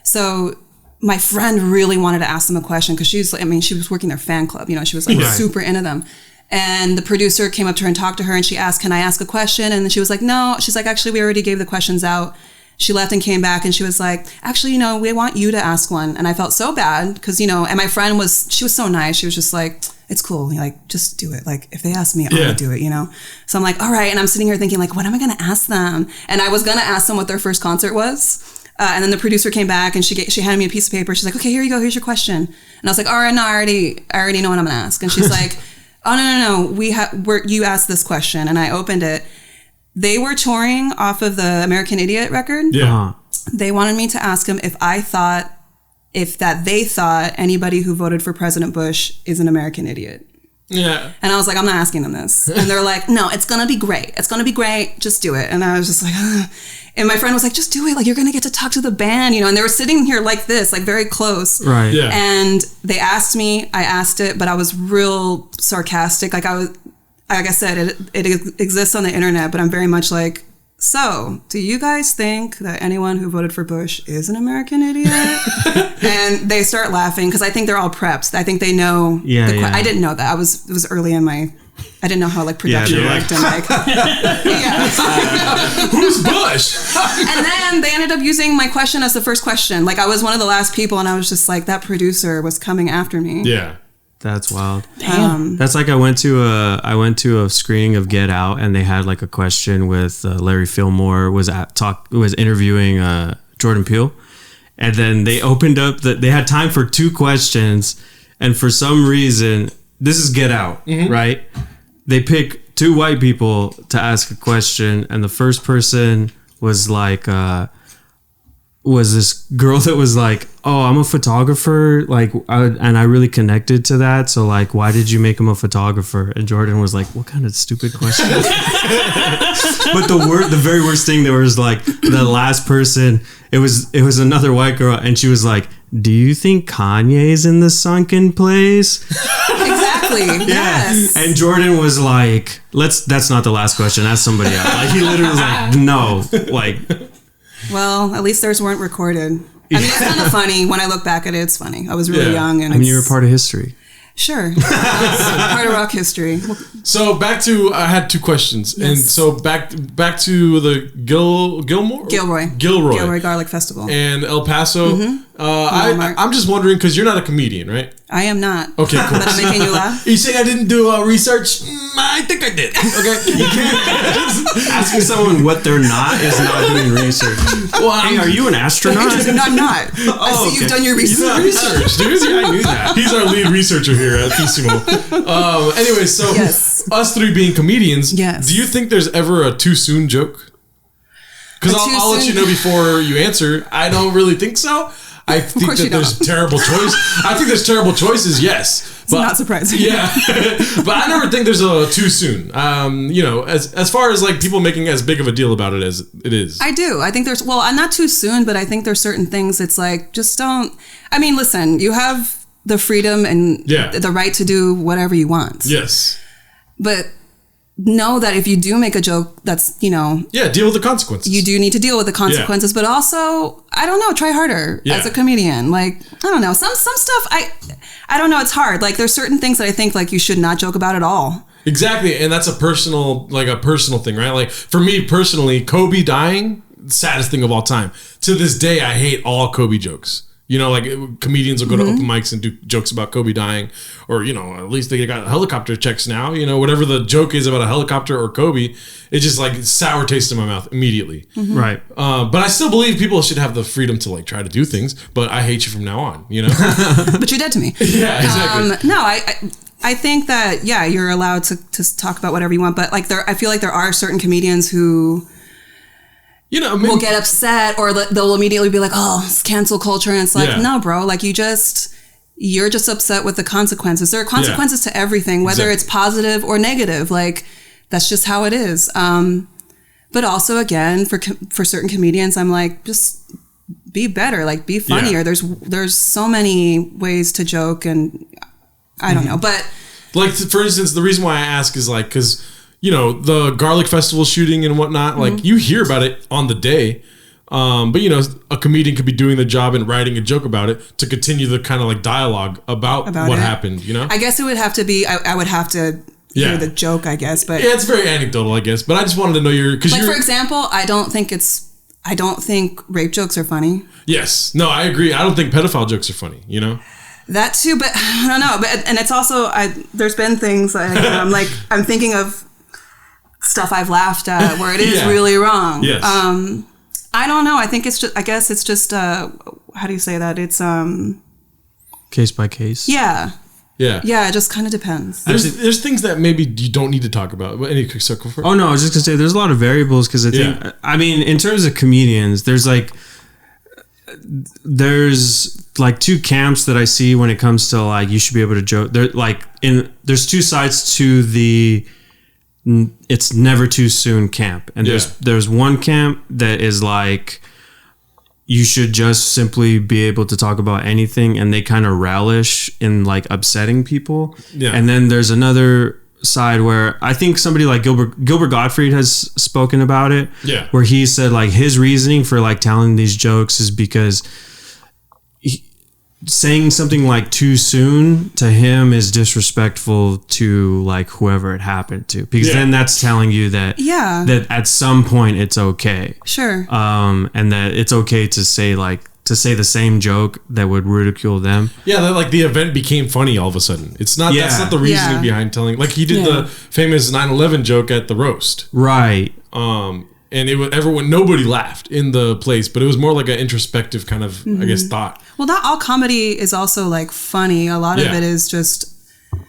so. My friend really wanted to ask them a question because she was working their fan club. She was like super into them. And the producer came up to her and talked to her, and she asked, "Can I ask a question?" And then she was like, "No." She's like, "Actually, we already gave the questions out." She left and came back, and she was like, "Actually, we want you to ask one." And I felt so bad because, and my friend she was so nice. She was just like, "It's cool. Like, just do it. Like, if they ask me, I'm going to do it, So I'm like, all right. And I'm sitting here thinking like, what am I going to ask them? And I was going to ask them what their first concert was. And then the producer came back and she handed me a piece of paper. She's like, "Okay, here you go. Here's your question." And I was like, "All right, no, I already know what I'm going to ask." And she's like, "Oh, no. You asked this question." And I opened it. They were touring off of the American Idiot record. Yeah. They wanted me to ask them if they thought anybody who voted for President Bush is an American idiot. Yeah. And I was like, I'm not asking them this. And they're like, no, it's going to be great. It's going to be great. Just do it. And I was just like, ugh. And my friend was like, just do it. Like, you're going to get to talk to the band, you know, and they were sitting here like this, like very close. Right. Yeah. And they asked me, I asked it, but I was real sarcastic. Like I said, it exists on the internet, but I'm very much like, so do you guys think that anyone who voted for Bush is an American idiot? And they start laughing because I think they're all preps. I think they know. Yeah. I didn't know that. It was early in my, I didn't know how like production worked and like, Who's Bush? And then they ended up using my question as the first question. Like I was one of the last people, and I was just like, that producer was coming after me. Yeah. That's wild. Damn. That's like I went to a screening of Get Out, and they had like a question with Larry Fillmore was interviewing Jordan Peele, and then they opened up they had time for 2 questions, and for some reason this is Get Out, right? They pick 2 white people to ask a question, and the first person was like was this girl that was like, oh, I'm a photographer, like, and I really connected to that, so like, why did you make him a photographer? And Jordan was like, what kind of stupid question? But the very worst thing, there was like the last person, it was another white girl, and she was like, do you think Kanye's in the sunken place? Exactly. Yes. And Jordan was like, that's not the last question, that's somebody else. Like, he literally was like, no, like. Well, at least theirs weren't recorded. I mean, it's kind of funny. When I look back at it, it's funny. I was really young. And you were part of history. Sure. Part of rock history. So back to, I had 2 questions. Yes. And so back to the Gilroy Garlic Festival. and El Paso. I'm just wondering, because you're not a comedian, right? I am not. Okay, cool. But I'm making you laugh. You saying I didn't do research? I think I did. Okay. You can't Asking someone what they're not is not doing research. Well, Hey, are you an astronaut? No, I'm not. I see you've done your research. Research, dude. Yeah, I knew that. He's our lead researcher here at Isimo. Anyway, so us 3 being comedians, do you think there's ever a too soon joke? Because I'll let you know before you answer. I don't really think so. I think that there's terrible choice. I think there's terrible choices. Yes, it's not surprising. Yeah, but I never think there's a too soon. You know, as far as like people making as big of a deal about it as it is. I do. I think there's not too soon, but I think there's certain things. It's like just don't. I mean, listen. You have the freedom and the right to do whatever you want. Yes, but know that if you do make a joke, that's, you know, deal with the consequences. You do need to deal with the consequences, but also, I don't know, try harder as a comedian. Like, I don't know, some stuff I don't know, it's hard. Like, there's certain things that I think like you should not joke about at all. Exactly, and that's a personal thing, right? Like for me personally, Kobe dying, saddest thing of all time. To this day, I hate all Kobe jokes. You know, like comedians will go to open mics and do jokes about Kobe dying, or, you know, at least they got helicopter checks now. You know, whatever the joke is about a helicopter or Kobe, it's just like sour taste in my mouth immediately. Right. But I still believe people should have the freedom to like try to do things. But I hate you from now on. You know. But you're dead to me. Yeah, exactly. No, I think that you're allowed to talk about whatever you want, but like I feel like there are certain comedians who, you know, will get upset, or they'll immediately be like, oh, it's cancel culture. And it's like, no, bro, like you're just upset with the consequences. There are consequences to everything, whether it's positive or negative. Like, that's just how it is. But also, again, for certain comedians, I'm like, just be better, like be funnier. There's so many ways to joke, and I don't know. But like, for instance, the reason why I ask is like, because, you know, the Garlic Festival shooting and whatnot, like you hear about it on the day. But, you know, a comedian could be doing the job and writing a joke about it to continue the kind of like dialogue about what happened, you know? I guess it would have to be, I would have to hear the joke, I guess. But yeah, it's very anecdotal, I guess. But I just wanted to know for example, I don't think rape jokes are funny. Yes. No, I agree. I don't think pedophile jokes are funny, you know? That too, but I don't know. And it's also, there's been things I'm thinking of stuff I've laughed at where it is really wrong. Yes. I don't know. I think it's just, how do you say that? It's, case by case. Yeah. Yeah. Yeah. It just kind of depends. There's things that maybe you don't need to talk about. Any circle for? Oh no, I was just gonna say there's a lot of variables, because I think, I mean, in terms of comedians, there's like two camps that I see when it comes to like you should be able to joke. There's two sides to the it's never too soon camp, and there's one camp that is like you should just simply be able to talk about anything, and they kind of relish in like upsetting people. Yeah. And then there's another side where I think somebody like Gilbert Gottfried has spoken about it. Yeah. Where he said like his reasoning for like telling these jokes is because saying something like too soon to him is disrespectful to like whoever it happened to, because then that's telling you that that at some point it's okay. Sure. And that it's okay to say the same joke that would ridicule them. Yeah, that like the event became funny all of a sudden. It's not that's not the reasoning behind telling. Like he did the famous 9/11 joke at the roast. Right. And it was nobody laughed in the place, but it was more like an introspective kind of, I guess, thought. Well, not all comedy is also like funny. A lot of it is just.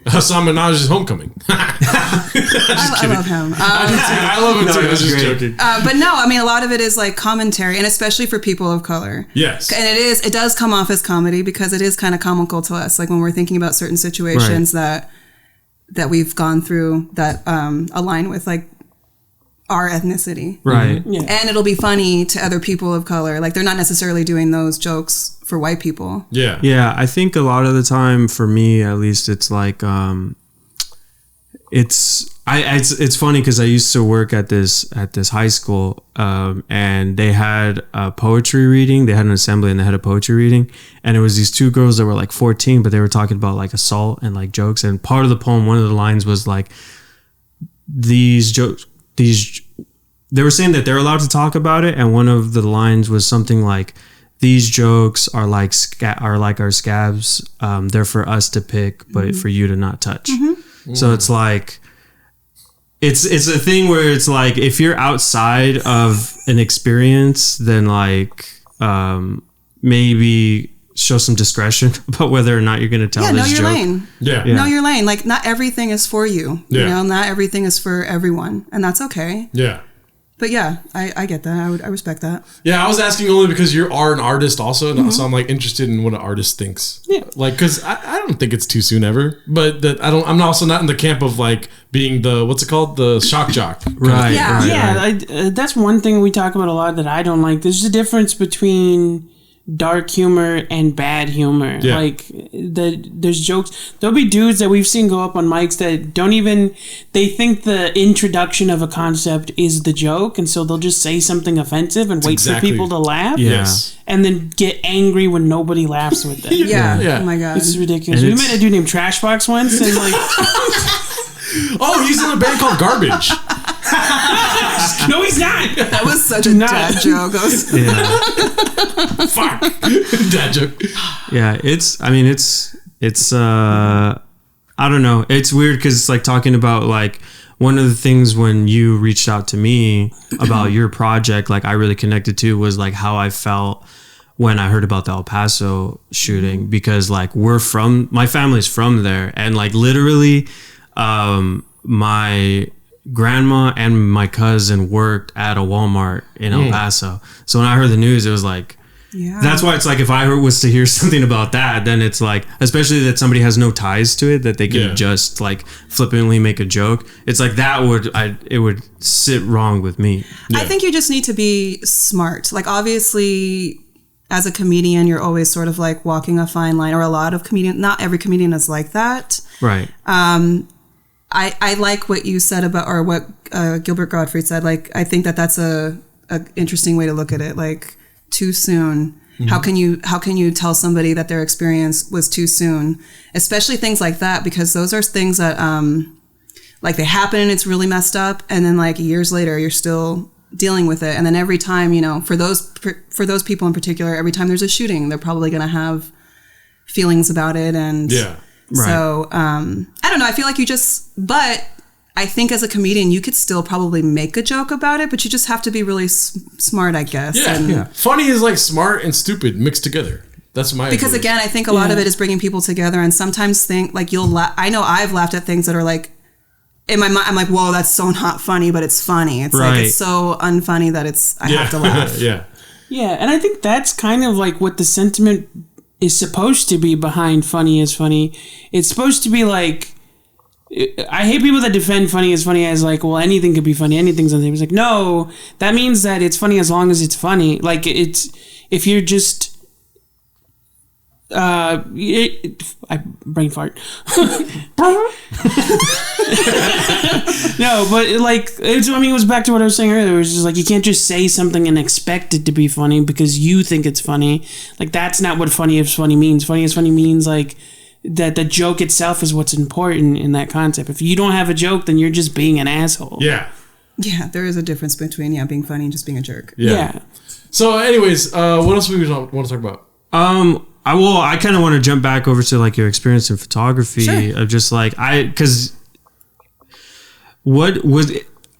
Hassan Minaj's Homecoming. I love him. I love him too. I was just joking. But no, I mean, a lot of it is like commentary, and especially for people of color. Yes. And it does come off as comedy because it is kind of comical to us. Like when we're thinking about certain situations that we've gone through that align with like our ethnicity. Right. Yeah. And it'll be funny to other people of color. Like they're not necessarily doing those jokes for white people. Yeah. Yeah. I think a lot of the time for me, at least, it's like, it's funny because I used to work at this high school, and they had a poetry reading. They had an assembly and they had a poetry reading, and it was these two girls that were like 14, but they were talking about like assault and like jokes. And part of the poem, one of the lines was like, these jokes, they were saying that they're allowed to talk about it, and one of the lines was something like, "These jokes are like our scabs. They're for us to pick, but for you to not touch." Mm-hmm. So it's like, it's a thing where it's like if you're outside of an experience, then like maybe show some discretion about whether or not you're going to tell this joke. Lane. Yeah. Know your lane. Like not everything is for you. Yeah. You know, not everything is for everyone, and that's okay. Yeah. But yeah, I get that. I respect that. Yeah, I was asking only because you are an artist also, so I'm like interested in what an artist thinks. Yeah. Like, because I don't think it's too soon ever, but I'm also not in the camp of like being the shock jock. Right. Yeah. That's one thing we talk about a lot that I don't like. There's a difference between dark humor and bad humor. Yeah. Like there's jokes. There'll be dudes that we've seen go up on mics that they think the introduction of a concept is the joke, and so they'll just say something offensive and wait for people to laugh. Yes. And then get angry when nobody laughs with them. Yeah. Oh my god. This is ridiculous. We met a dude named Trashbox once, and like oh, he's in a band called Garbage. No, he's not. That was such a dad joke. Fuck. Dad joke. Yeah, it's I don't know. It's weird because it's like talking about like one of the things when you reached out to me about your project, like I really connected to was like how I felt when I heard about the El Paso shooting, because like my family's from there, and like literally my grandma and my cousin worked at a Walmart in El Paso. So when I heard the news, it was like, that's why it's like if I was to hear something about that, then it's like, especially that somebody has no ties to it, that they can just like flippantly make a joke. It's like it would sit wrong with me. I think you just need to be smart. Like obviously, as a comedian, you're always sort of like walking a fine line, or a lot of comedians. Not every comedian is like that. Right. I like what you said about, or what Gilbert Gottfried said. Like, I think that's a interesting way to look at it. Like, too soon. Mm-hmm. How can you tell somebody that their experience was too soon? Especially things like that, because those are things that like they happen and it's really messed up, and then like years later you're still dealing with it. And then every time, for those people in particular, every time there's a shooting, they're probably going to have feelings about it. And so, I don't know. I feel like but I think as a comedian, you could still probably make a joke about it, but you just have to be really smart, I guess. Yeah. Funny is like smart and stupid mixed together. That's my Because idea. Again, I think a lot of it is bringing people together, and sometimes think like I know I've laughed at things that are like, in my mind, I'm like, whoa, that's so not funny, but it's funny. It's like, it's so unfunny that I have to laugh. Yeah, and I think that's kind of like what the sentiment is supposed to be behind funny is funny. It's supposed to be like, I hate people that defend funny as like, well, anything could be funny, anything's something. It's like, no, that means that it's funny as long as it's funny. Like, it's, if you're just, I brain fart. No, but like, it was back to what I was saying earlier. It was just like, you can't just say something and expect it to be funny because you think it's funny. Like, that's not what funny is funny means. Funny is funny means like that the joke itself is what's important in that concept. If you don't have a joke, then you're just being an asshole. Yeah. Yeah, there is a difference between being funny and just being a jerk. Yeah. So, anyways, what else do we want to talk about? I kind of want to jump back over to like your experience in photography. Sure. Of just like because what was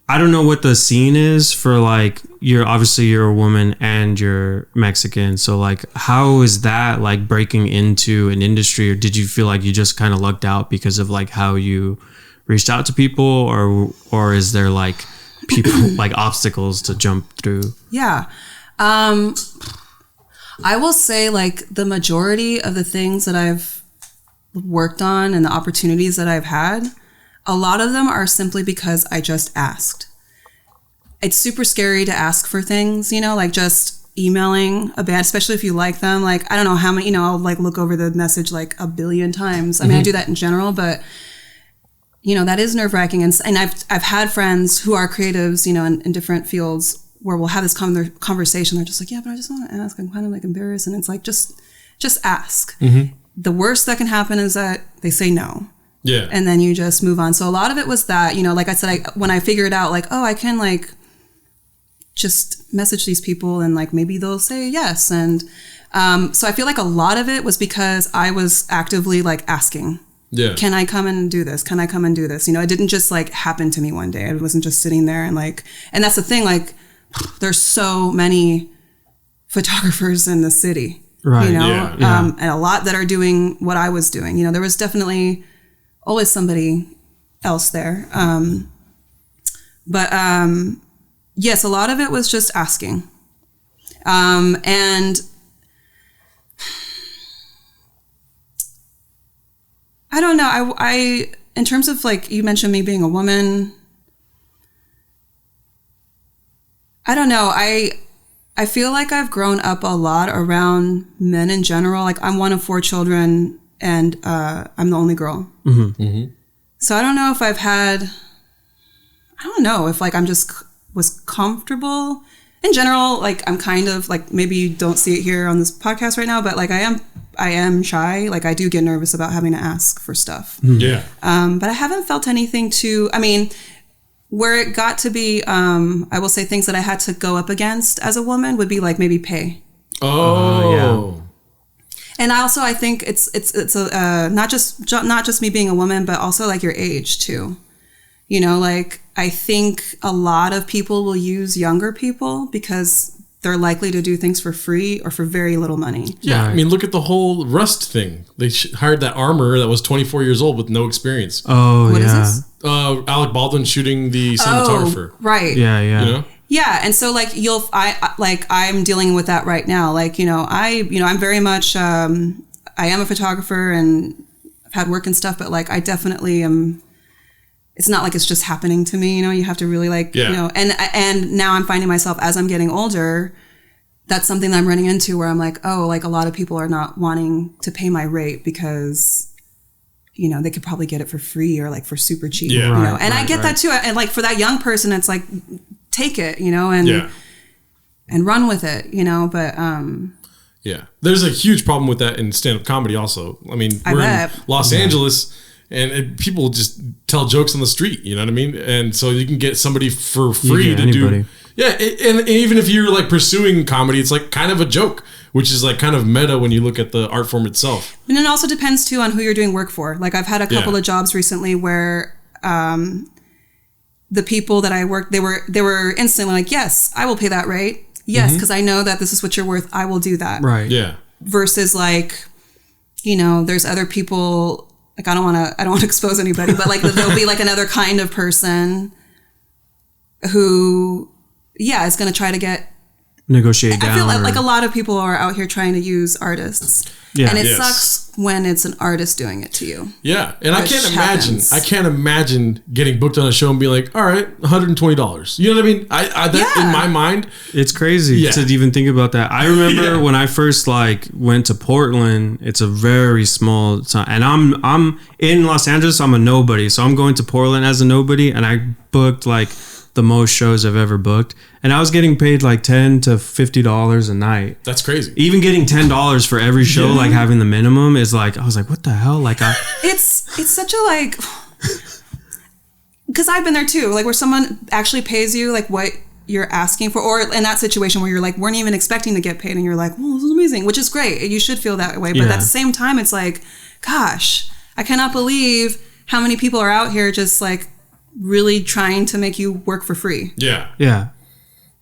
I don't know what the scene is for like you're a woman and you're Mexican, so like how is that like breaking into an industry, or did you feel like you just kind of lucked out because of like how you reached out to people, or is there like people like obstacles to jump through? Yeah. I will say like the majority of the things that I've worked on and the opportunities that I've had, a lot of them are simply because I just asked. It's super scary to ask for things, like just emailing a band, especially if you like them. Like, I don't know how many, I'll like look over the message like a billion times. I mean, I do that in general, but that is nerve wracking. And I've had friends who are creatives, in different fields, where we'll have this conversation. They're just like, yeah, but I just want to ask. I'm kind of like embarrassed. And it's like, just ask. Mm-hmm. The worst that can happen is that they say no. Yeah. And then you just move on. So a lot of it was that, like I said, when I figured out like, oh, I can like just message these people and like maybe they'll say yes. And so I feel like a lot of it was because I was actively like asking. Yeah. Can I come and do this? Can I come and do this? It didn't just like happen to me one day. I wasn't just sitting there and like, and that's the thing, like, there's so many photographers in the city, right? Yeah. And a lot that are doing what I was doing. There was definitely always somebody else there. But yes, a lot of it was just asking. And I don't know. I in terms of like you mentioned me being a woman. I don't know. I feel like I've grown up a lot around men in general. Like I'm one of 4 children and I'm the only girl. Mm-hmm. Mm-hmm. So I don't know if if like I'm just was comfortable in general. Like I'm kind of like, maybe you don't see it here on this podcast right now, but like I am shy. Like I do get nervous about having to ask for stuff. Yeah. But I haven't felt anything where it got to be, I will say things that I had to go up against as a woman would be like maybe pay. Oh, yeah. And I think it's not just me being a woman, but also like your age too. Like I think a lot of people will use younger people because they're likely to do things for free or for very little money. Yeah, Right. I mean, look at the whole Rust thing. They hired that armorer that was 24 years old with no experience. Oh, What is yeah. this? Alec Baldwin shooting the cinematographer. Oh, right. Yeah. Yeah, and so like I'm dealing with that right now. Like I'm very much I am a photographer and I've had work and stuff, but like I definitely am. It's not like it's just happening to me. You have to really like and now I'm finding myself as I'm getting older. That's something that I'm running into where I'm like, oh, like a lot of people are not wanting to pay my rate because they could probably get it for free or like for super cheap. Yeah, And I get that too. And like for that young person, it's like, take it, and run with it, but yeah, there's a huge problem with that in stand-up comedy also. I mean, we're in Los Angeles and people just tell jokes on the street, you know what I mean? And so you can get somebody for free to do. Yeah, and even if you're like pursuing comedy, it's like kind of a joke, which is like kind of meta when you look at the art form itself. And it also depends too on who you're doing work for. Like I've had a couple of jobs recently where the people that I worked, they were instantly like, yes, I will pay that rate. Yes, because I know that this is what you're worth. I will do that. Right. Yeah. Versus like, there's other people. Like I don't want to expose anybody, but like there'll be like another kind of person who, is going to try to get negotiate down. I feel like or- a lot of people are out here trying to use artists. Yeah. And it Yes. sucks when it's an artist doing it to you. Yeah, and I Which can't happens. imagine getting booked on a show and being like, all right, $120. You know what I mean? I that Yeah. in my mind. It's crazy Yeah. to even think about that. I remember Yeah. when I first like went to Portland. It's a very small town, and I'm in Los Angeles. I'm a nobody, so I'm going to Portland as a nobody, and I booked like the most shows I've ever booked, and I was getting paid like $10 to $50 a night. That's crazy. Even getting $10 for every show, like having the minimum, is like I was like, what the hell? Like It's such a like, because I've been there too, like where someone actually pays you like what you're asking for, or in that situation where you're like weren't even expecting to get paid, and you're like, well, this is amazing, which is great. You should feel that way, but Yeah. at the same time, it's like, gosh, I cannot believe how many people are out here just like really trying to make you work for free, Yeah. yeah.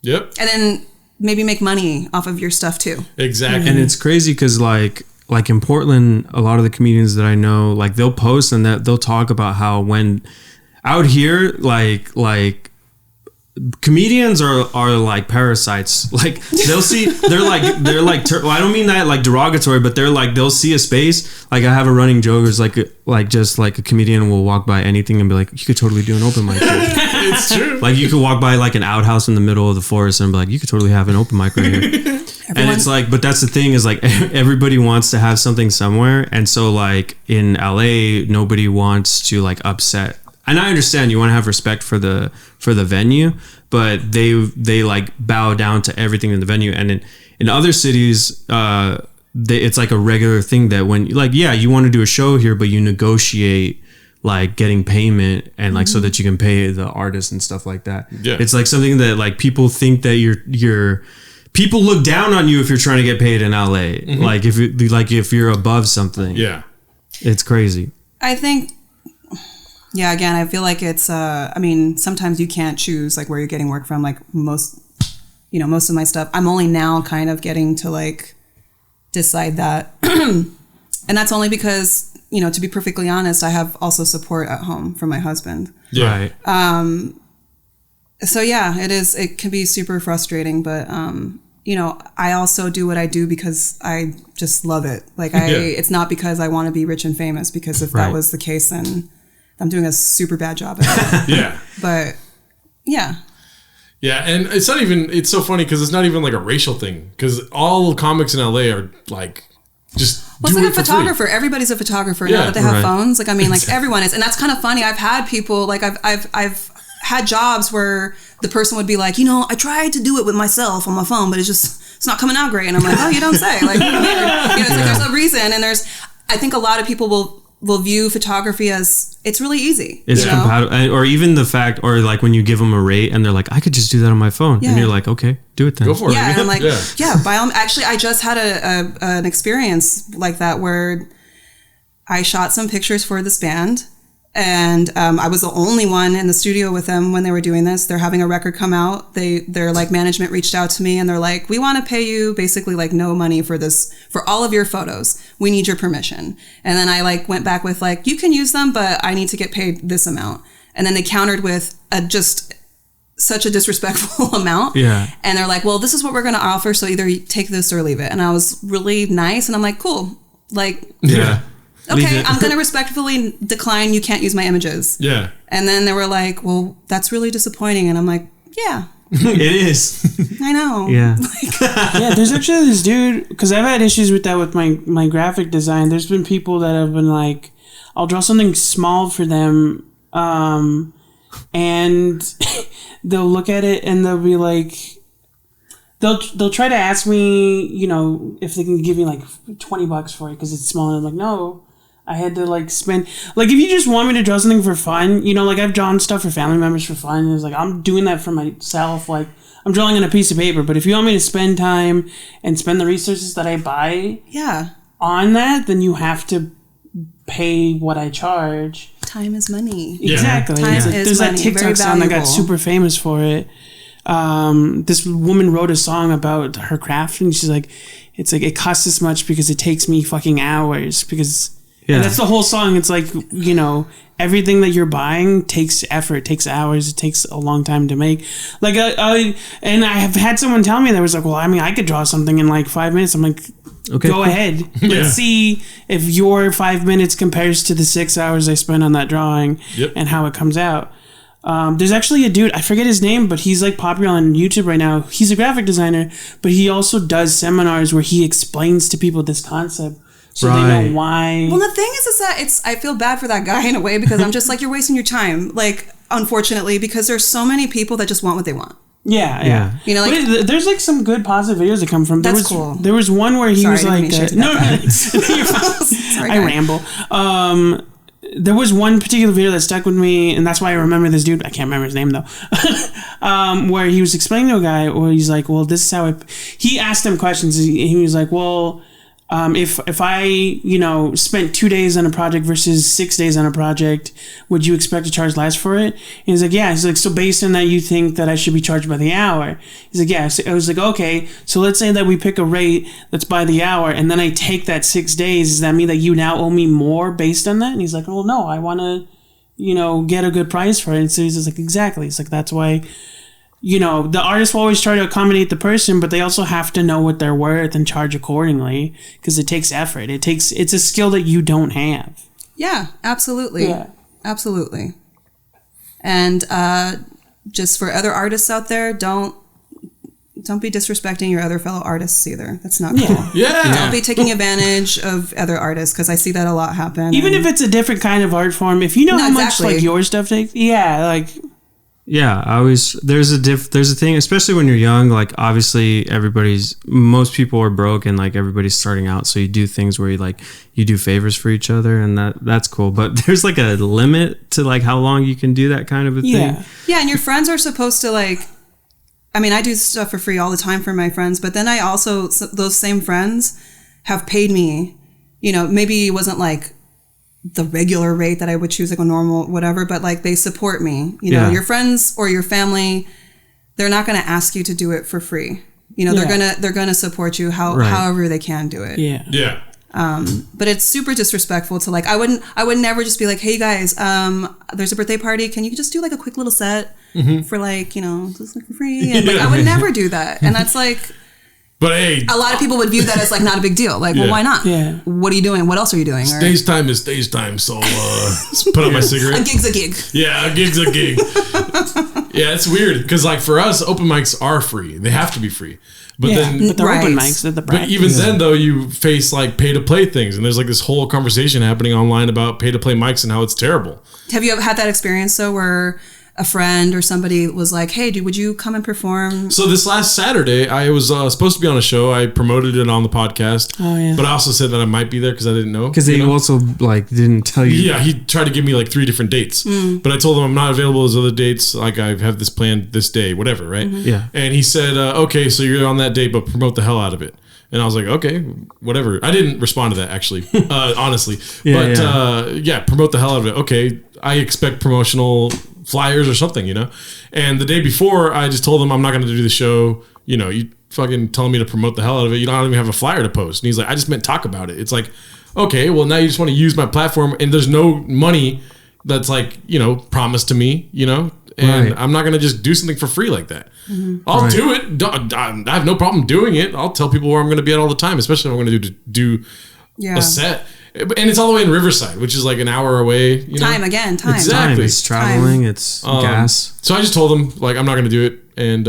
Yep. and then maybe make money off of your stuff too. Exactly. And it's crazy because like in Portland, a lot of the comedians that I know, like they'll post and that they'll talk about how when out here, like comedians are like parasites. Like they'll see, they're like well, I don't mean that like derogatory, but they're like, they'll see a space. Like I have a running joke is like just like a comedian will walk by anything and be like, you could totally do an open mic here. It's true. Like you could walk by like an outhouse in the middle of the forest and be like, you could totally have an open mic right here. And it's like, but that's the thing is like everybody wants to have something somewhere. And so like in LA, nobody wants to like upset. And I understand you want to have respect for the venue, but they like bow down to everything in the venue. And in other cities, it's like a regular thing that when like, yeah, you want to do a show here, but you negotiate like getting payment and like so that you can pay the artist and stuff like that. Yeah. It's like something that like people think that you're people look down on you if you're trying to get paid in LA. Like if you're above something. Yeah. It's crazy. I think, yeah, again, I feel like it's, I mean, sometimes you can't choose like where you're getting work from. Like most of my stuff, I'm only now kind of getting to like decide that. And that's only because, to be perfectly honest, I have also support at home from my husband. Yeah. Right. So yeah, it can be super frustrating, but, I also do what I do because I just love it. Like it's not because I want to be rich and famous, because if Right. that was the case, then I'm doing a super bad job at it. Yeah. But yeah. Yeah, and it's so funny because it's not even like a racial thing, because all comics in LA are like just Well, it's do like it a for free. photographer. Everybody's a photographer Yeah, now that they have right. phones. Like, I mean, like everyone is. And that's kind of funny. I've had people, like I've had jobs where the person would be like, I tried to do it with myself on my phone, but it's not coming out great. And I'm like, oh, you don't say. Like, it's like there's a reason. And I think a lot of people will view photography as it's really easy. It's compatible, or even the fact, or like when you give them a rate and they're like, I could just do that on my phone, Yeah. and you're like, okay, do it then. Go for it. Yeah, and I'm like, Yeah. actually, I just had an experience like that where I shot some pictures for this band, and I was the only one in the studio with them when they were doing this. They're having a record come out. Their like management reached out to me and they're like, we want to pay you basically like no money for this, for all of your photos. We need your permission. And then I like went back with like, you can use them, but I need to get paid this amount. And then they countered with just such a disrespectful amount. Yeah. And they're like, well, this is what we're going to offer. So either you take this or leave it. And I was really nice. And I'm like, cool. Like, Yeah. Leave okay, it. I'm going to respectfully decline. You can't use my images. Yeah. And then they were like, well, that's really disappointing. And I'm like, yeah, It is. I know. Yeah. Yeah, there's actually this dude, because I've had issues with that with my graphic design. There's been people that have been like, I'll draw something small for them, and they'll look at it and they'll be like, they'll try to ask me, if they can give me like $20 for it because it's small. And I'm like, no, I had to like spend, like, if you just want me to draw something for fun, like I've drawn stuff for family members for fun. And it's like, I'm doing that for myself. Like, I'm drawing on a piece of paper, but if you want me to spend time and spend the resources that I buy Yeah. on that, then you have to pay what I charge. Time is money. Yeah. Exactly. Time It's like, is there's that money, TikTok very song that got valuable. super famous for it. This woman wrote a song about her craft, and she's like, it's like, it costs this much because it takes me fucking hours, because Yeah. And that's the whole song. It's like, you know, everything that you're buying takes effort, takes hours, it takes a long time to make. Like, and I have had someone tell me that was like, well, I mean, I could draw something in like 5 minutes. I'm like, Okay, go cool. ahead. Let's see if your 5 minutes compares to the 6 hours I spent on that drawing and how it comes out. There's actually a dude, I forget his name, but he's like popular on YouTube right now. He's a graphic designer, but he also does seminars where he explains to people this concept so they know why. Well, the thing is that I feel bad for that guy in a way because I'm just like, you're wasting your time. Like, unfortunately, because there's so many people that just want what they want. Yeah. You know, like, but there's like some good positive videos that come from. That's cool. There was one where he was like, no, Sorry, I ramble. There was one particular video that stuck with me, and that's why I remember this dude. I can't remember his name though. Where he was explaining to a guy, where he's like, "Well, this is how he asked him questions. He was like, "Well, if I, you know, spent 2 days on a project versus 6 days on a project, would you expect to charge less for it?" And he's like, yeah. He's like, so based on that, you think that I should be charged by the hour? He's like, yeah. So I was like, okay, so let's say that we pick a rate that's by the hour, and then I take that 6 days. Does that mean that you now owe me more based on that? And he's like, well, no, I want to, you know, get a good price for it. And so he's just like, exactly. It's like, that's why, you know, the artist will always try to accommodate the person, but they also have to know what they're worth and charge accordingly because it takes effort. It's a skill that you don't have. Yeah, absolutely. Yeah. Absolutely. And just for other artists out there, don't be disrespecting your other fellow artists either. That's not cool. Yeah. Don't be taking advantage of other artists because I see that a lot happen. Even if it's a different kind of art form, if you know how much like your stuff takes, Yeah, there's a thing, especially when you're young, like obviously most people are broke and like everybody's starting out. So you do things where you do favors for each other and that's cool. But there's like a limit to like how long you can do that kind of a thing. Yeah. And your friends are supposed to like, I mean, I do stuff for free all the time for my friends, but then I also, those same friends have paid me, you know, maybe it wasn't like the regular rate that I would choose, like a normal whatever, but like they support me, you know. Your friends or your family, they're not going to ask you to do it for free, you know. They're gonna support you however they can do it. But it's super disrespectful to like, I would never just be like, hey guys, there's a birthday party, can you just do like a quick little set for like, you know, just like for free? And like I would never do that. And that's like, but hey, a lot of people would view that as like not a big deal. Like, well, why not? Yeah. What are you doing? What else are you doing? Stage time is stage time. So put up my cigarette. A gig's a gig. Yeah, a gig's a gig. Yeah, it's weird because like for us, open mics are free. They have to be free. But then, but they're open mics. They're the but even then, though, you face like pay to play things, and there's like this whole conversation happening online about pay to play mics and how it's terrible. Have you ever had that experience though, where a friend or somebody was like, hey, dude, would you come and perform? So this last Saturday, I was supposed to be on a show. I promoted it on the podcast. Oh, yeah. But I also said that I might be there because I didn't know. Because they also like didn't tell you. Yeah, he tried to give me like 3 different dates. But I told him I'm not available as other dates. Like I have this planned this day, whatever, right? Yeah. And he said, okay, so you're on that date, but promote the hell out of it. And I was like, okay, whatever. I didn't respond to that actually, honestly. Promote the hell out of it. Okay, I expect promotional flyers or something, you know? And the day before, I just told him I'm not going to do the show. You know, you fucking telling me to promote the hell out of it. You don't even have a flyer to post. And he's like, I just meant talk about it. It's like, okay, well, now you just want to use my platform and there's no money that's like, you know, promised to me, you know? And I'm not going to just do something for free like that. I'll do it. I have no problem doing it. I'll tell people where I'm going to be at all the time, especially if I'm going to do a set. And it's all the way in Riverside, which is like an hour away. You know? Time. Exactly. It's traveling. It's gas. So I just told him like I'm not going to do it, and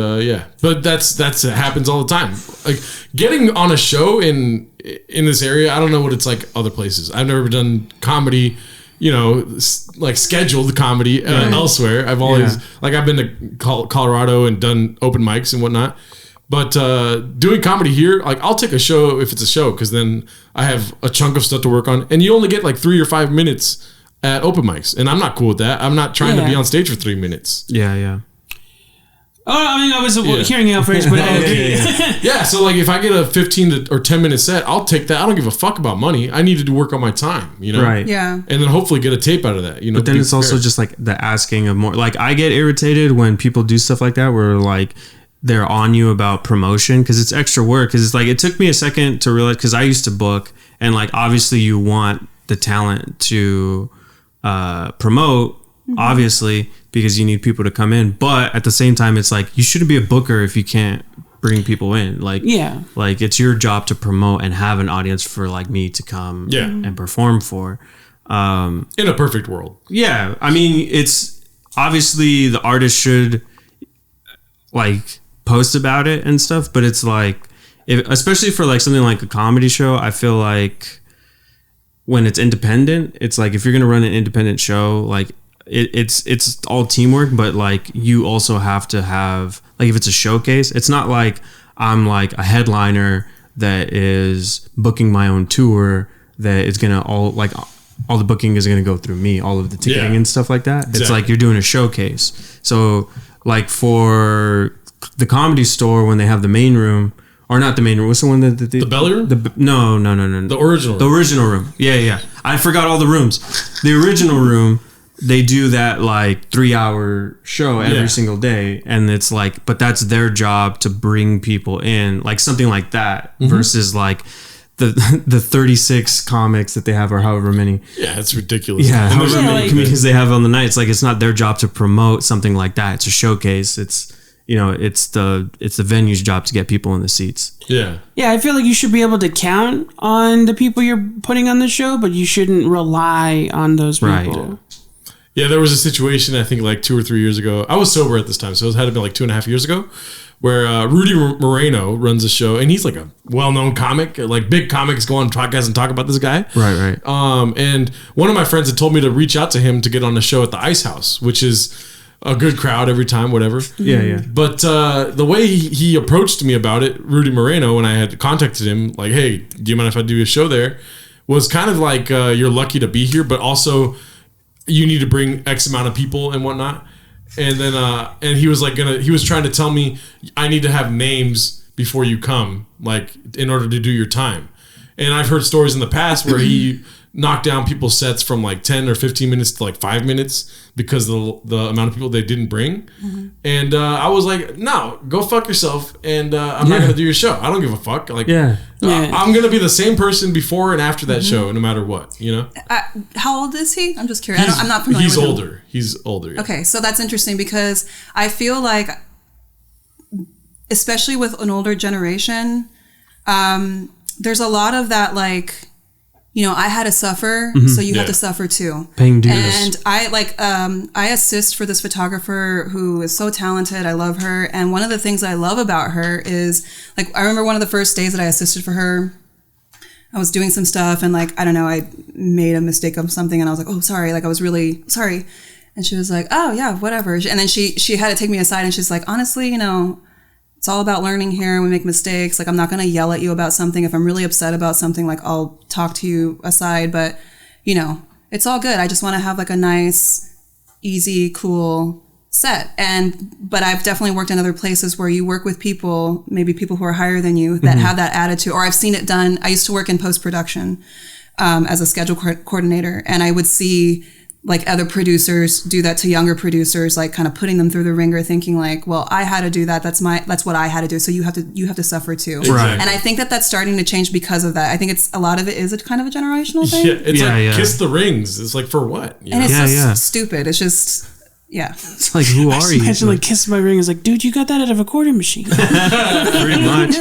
but that's it happens all the time. Like getting on a show in this area, I don't know what it's like other places. I've never done comedy, you know, like scheduled comedy elsewhere. I've always like I've been to Colorado and done open mics and whatnot. But doing comedy here, like I'll take a show if it's a show because then I have a chunk of stuff to work on. And you only get like 3 or 5 minutes at open mics. And I'm not cool with that. I'm not trying to be on stage for 3 minutes. Yeah. Oh, I mean, I was hearing you out first, but Yeah, so like if I get a 15 or 10 minute set, I'll take that. I don't give a fuck about money. I need to work on my time, you know? Right. Yeah. And then hopefully get a tape out of that, you know? But then it's also just like the asking of more. Like I get irritated when people do stuff like that where like they're on you about promotion because it's extra work. Because it's like it took me a second to realize because I used to book and like obviously you want the talent to promote, obviously, because you need people to come in. But at the same time, it's like you shouldn't be a booker if you can't bring people in. Like, like it's your job to promote and have an audience for like me to come and perform for. In a perfect world. Yeah. I mean, it's obviously the artist should like post about it and stuff, but it's like, especially for like something like a comedy show, I feel like when it's independent, it's like if you're going to run an independent show, like it's all teamwork, but like you also have to have, like if it's a showcase, it's not like I'm like a headliner that is booking my own tour that is going to all the booking is going to go through me, all of the ticketing and stuff like that. Exactly. It's like you're doing a showcase. So like for the Comedy Store, when they have the main room, or not the main room, what's the one that the belly room? No. The original room. The original room. Yeah. I forgot all the rooms. The original room, they do that like 3-hour show every single day. And it's like, but that's their job to bring people in, like something like that versus like the 36 comics that they have, or however many. Yeah, it's ridiculous. Yeah, however many comedians they have on the night. It's like, it's not their job to promote something like that. It's a showcase. It's, you know, it's the venue's job to get people in the seats. Yeah, I feel like you should be able to count on the people you're putting on the show, but you shouldn't rely on those people. Right. Yeah, there was a situation, I think like 2 or 3 years ago. I was sober at this time, so it had to be like 2.5 years ago, where Rudy Moreno runs a show, and he's like a well-known comic. Like big comics go on podcasts and talk about this guy. Right. And one of my friends had told me to reach out to him to get on the show at the Ice House, which is a good crowd every time, whatever. Yeah. But the way he approached me about it, Rudy Moreno, when I had contacted him, like, hey, do you mind if I do a show there? Was kind of like, you're lucky to be here, but also you need to bring X amount of people and whatnot. And then, and he was like he was trying to tell me I need to have names before you come, like in order to do your time. And I've heard stories in the past where he knocked down people's sets from like 10 or 15 minutes to like 5 minutes because of the amount of people they didn't bring. And I was like, no, go fuck yourself. And I'm not going to do your show. I don't give a fuck. Like, I'm going to be the same person before and after that show, no matter what, you know? How old is he? I'm just curious. I'm not familiar with him. He's older. Yeah. Okay, so that's interesting because I feel like, especially with an older generation, there's a lot of that, like, you know, I had to suffer, so you have to suffer too. Paying dues. And I assist for this photographer who is so talented. I love her. And one of the things I love about her is, like, I remember one of the first days that I assisted for her, I was doing some stuff and, like, I don't know, I made a mistake of something and I was like, oh, sorry. Like, I was really sorry. And she was like, oh, yeah, whatever. And then she had to take me aside and she's like, honestly, you know, it's all about learning here. We make mistakes. Like, I'm not going to yell at you about something. If I'm really upset about something, like, I'll talk to you aside. But, you know, it's all good. I just want to have, like, a nice, easy, cool set. But I've definitely worked in other places where you work with people, maybe people who are higher than you, that have that attitude. Or I've seen it done. I used to work in post-production as a schedule coordinator. And I would see, like, other producers do that to younger producers, like kind of putting them through the ringer, thinking like, well, I had to do that. That's what I had to do. So you have to suffer too. Right. And I think that's starting to change because of that. I think a lot of it is a kind of a generational thing. Yeah, it's kiss the rings. It's like, for what? You and know? It's stupid. It's just, It's like, who are you? Imagine like kiss my ring is like, dude, you got that out of a quarter machine. Pretty much.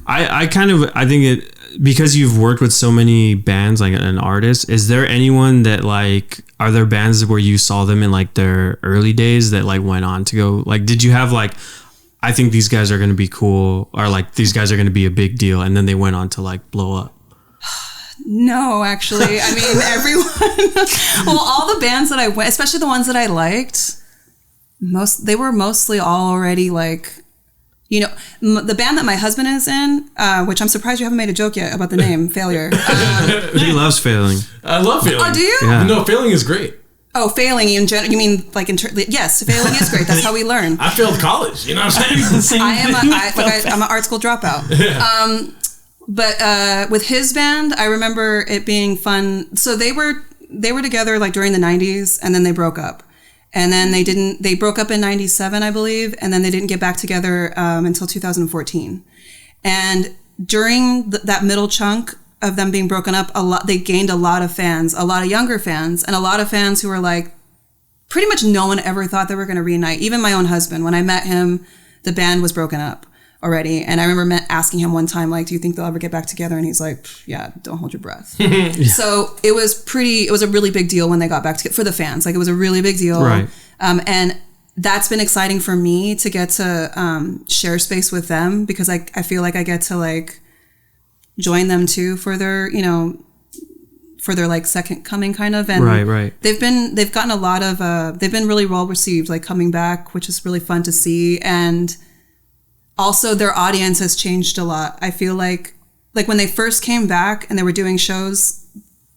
I think it, because you've worked with so many bands, like an artist, is there anyone that, like, are there bands where you saw them in like their early days that like went on to go, like, did you have like, I think these guys are going to be cool, or like these guys are going to be a big deal, and then they went on to like blow up? No, actually. I mean, everyone, well, all the bands that I went, especially the ones that I liked, they were mostly already like, you know, the band that my husband is in, which I'm surprised you haven't made a joke yet about the name, Failure. He loves Failing. I love Failing. Oh, do you? Yeah. No, Failing is great. Oh, failing in general? You mean like yes, failing is great. That's how we learn. I failed college. You know what I'm saying? I'm an art school dropout. Yeah. But with his band, I remember it being fun. So they were together like during the 90s, and then they broke up. And then they broke up in 97, I believe. And then they didn't get back together until 2014. And during that middle chunk, of them being broken up, they gained a lot of fans, a lot of younger fans, and a lot of fans who were like, pretty much no one ever thought they were going to reunite. Even my own husband, when I met him, the band was broken up already. And I remember asking him one time, like, do you think they'll ever get back together? And he's like, yeah, don't hold your breath. Yeah. So it was a really big deal when they got back together for the fans. Like, it was a really big deal. Right. And that's been exciting for me to get to share space with them, because I feel like I get to like join them too for their, for their like second coming kind of. And right. They've gotten a lot of, they've been really well received, like coming back, which is really fun to see. And also their audience has changed a lot. I feel like when they first came back and they were doing shows,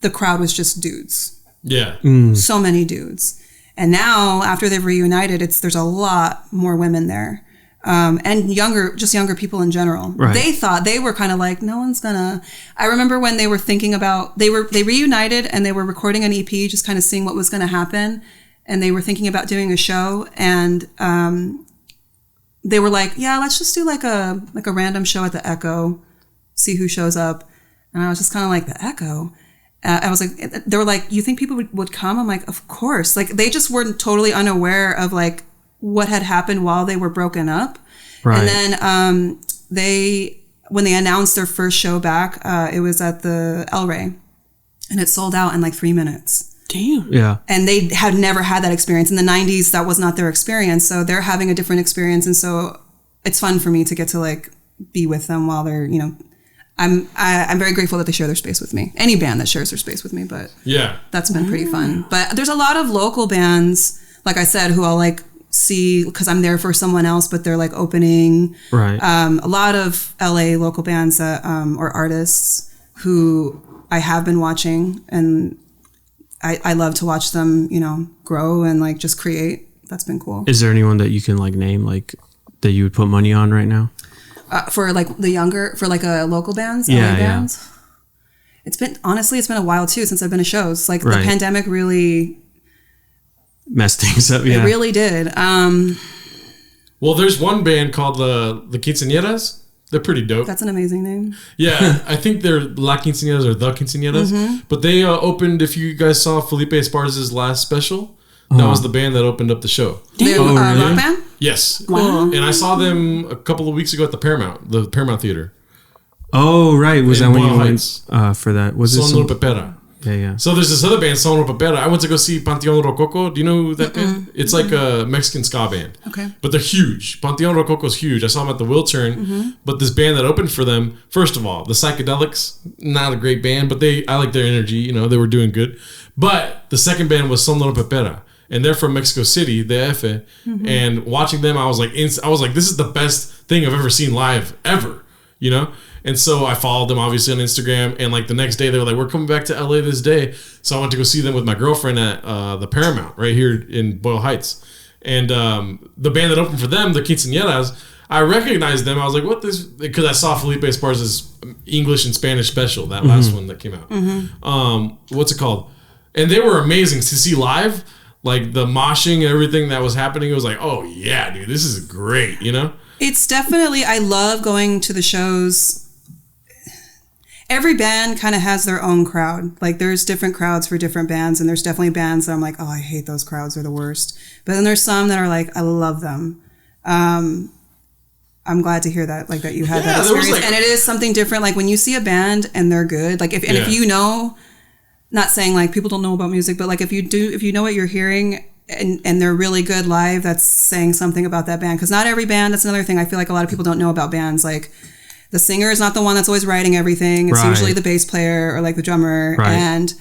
the crowd was just dudes. Yeah. So many dudes. And now after they've reunited, there's a lot more women there. And younger people in general. Right. They were kind of like, no one's gonna. I remember when they were thinking about, they reunited and they were recording an EP, just kind of seeing what was going to happen. And they were thinking about doing a show, and they were like, yeah, let's just do like a random show at the Echo, see who shows up. And I was just kind of like, the Echo? I was like, they were like, you think people would come? I'm like, of course. Like, they just weren't totally unaware of like what had happened while they were broken up. Right. And then when they announced their first show back, it was at the El Rey, and it sold out in like 3 minutes. Damn. Yeah. And they had never had that experience. In the 90s, that was not their experience. So they're having a different experience. And so it's fun for me to get to like be with them while they're, I'm very grateful that they share their space with me. Any band that shares their space with me, but yeah, that's been pretty fun. But there's a lot of local bands, like I said, who I'll like see because I'm there for someone else, but they're like opening. Right. A lot of LA local bands that or artists who I have been watching, and I love to watch them, grow and like just create. That's been cool. Is there anyone that you can like name like that you would put money on right now? For like for like a local bands, LA bands. It's been a while too since I've been to shows. Like the pandemic really messed things up. Yeah, it really did. Well, there's one band called the Quinceañeras. They're pretty dope. That's an amazing name. Yeah, I think they're La Quinceañeras or The Quinceañeras. Mm-hmm. But they opened, if you guys saw Felipe Esparza's last special, that was the band that opened up the show. Really? Rock band? Yes. Wow. And I saw them a couple of weeks ago at the Paramount Theater. Oh, right. Was that when you Heights. went for that? Was it Sonoro Pepera? Yeah. So there's this other band, Sonoro Pepera. I went to go see Panteon Rococo. Do you know that band? It's like a Mexican ska band. Okay. But they're huge. Panteon Rococo's huge. I saw them at the Wiltern. But this band that opened for them, first of all, the Psychedelics, not a great band, but I like their energy. They were doing good. But the second band was Sonoro Pepera. And they're from Mexico City, DF. And watching them, I was like, this is the best thing I've ever seen live, ever. And so I followed them obviously on Instagram, and like the next day they were like, we're coming back to LA this day. So I went to go see them with my girlfriend at the Paramount right here in Boyle Heights. And the band that opened for them, the Quinceañeras, I recognized them. I was like, what this? Because I saw Felipe Esparza's English and Spanish special, that last one that came out. What's it called? And they were amazing to see live. Like the moshing and everything that was happening. It was like, oh yeah, dude, this is great, It's definitely, I love going to the shows. Every band kind of has their own crowd. Like there's different crowds for different bands, and there's definitely bands that I'm like, oh, I hate those crowds, they're the worst. But then there's some that are like, I love them. I'm glad to hear that, like that you had that experience. And it is something different. Like when you see a band and they're good, like if you know, not saying like people don't know about music, but like if you know what you're hearing and they're really good live, that's saying something about that band. Because not every band, that's another thing I feel like a lot of people don't know about bands. Like the singer is not the one that's always writing everything. It's usually the bass player or like the drummer. Right. And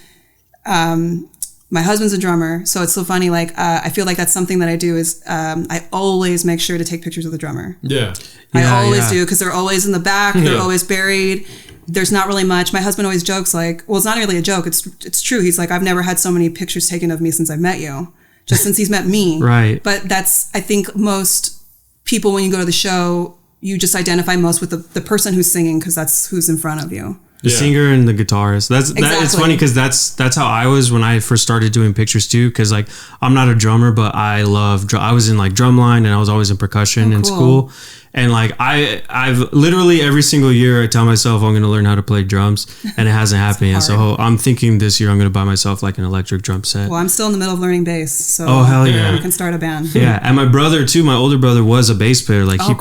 my husband's a drummer, so it's so funny. Like I feel like that's something that I do is I always make sure to take pictures of the drummer. Yeah. I always do, because they're always in the back. They're always buried. There's not really much. My husband always jokes like, well, it's not really a joke. It's true. He's like, I've never had so many pictures taken of me since I've met you, just since he's met me. Right. But I think most people, when you go to the show, you just identify most with the person who's singing, because that's who's in front of you. The singer and the guitarist. It's funny because that's how I was when I first started doing pictures too. Because like I'm not a drummer, but I love. I was in like drumline and I was always in percussion in school. And like I've literally every single year I tell myself I'm going to learn how to play drums, and it hasn't happened yet. So I'm thinking this year I'm going to buy myself like an electric drum set. Well, I'm still in the middle of learning bass, so hell yeah, we can start a band. Yeah, and my brother too. My older brother was a bass player. Like he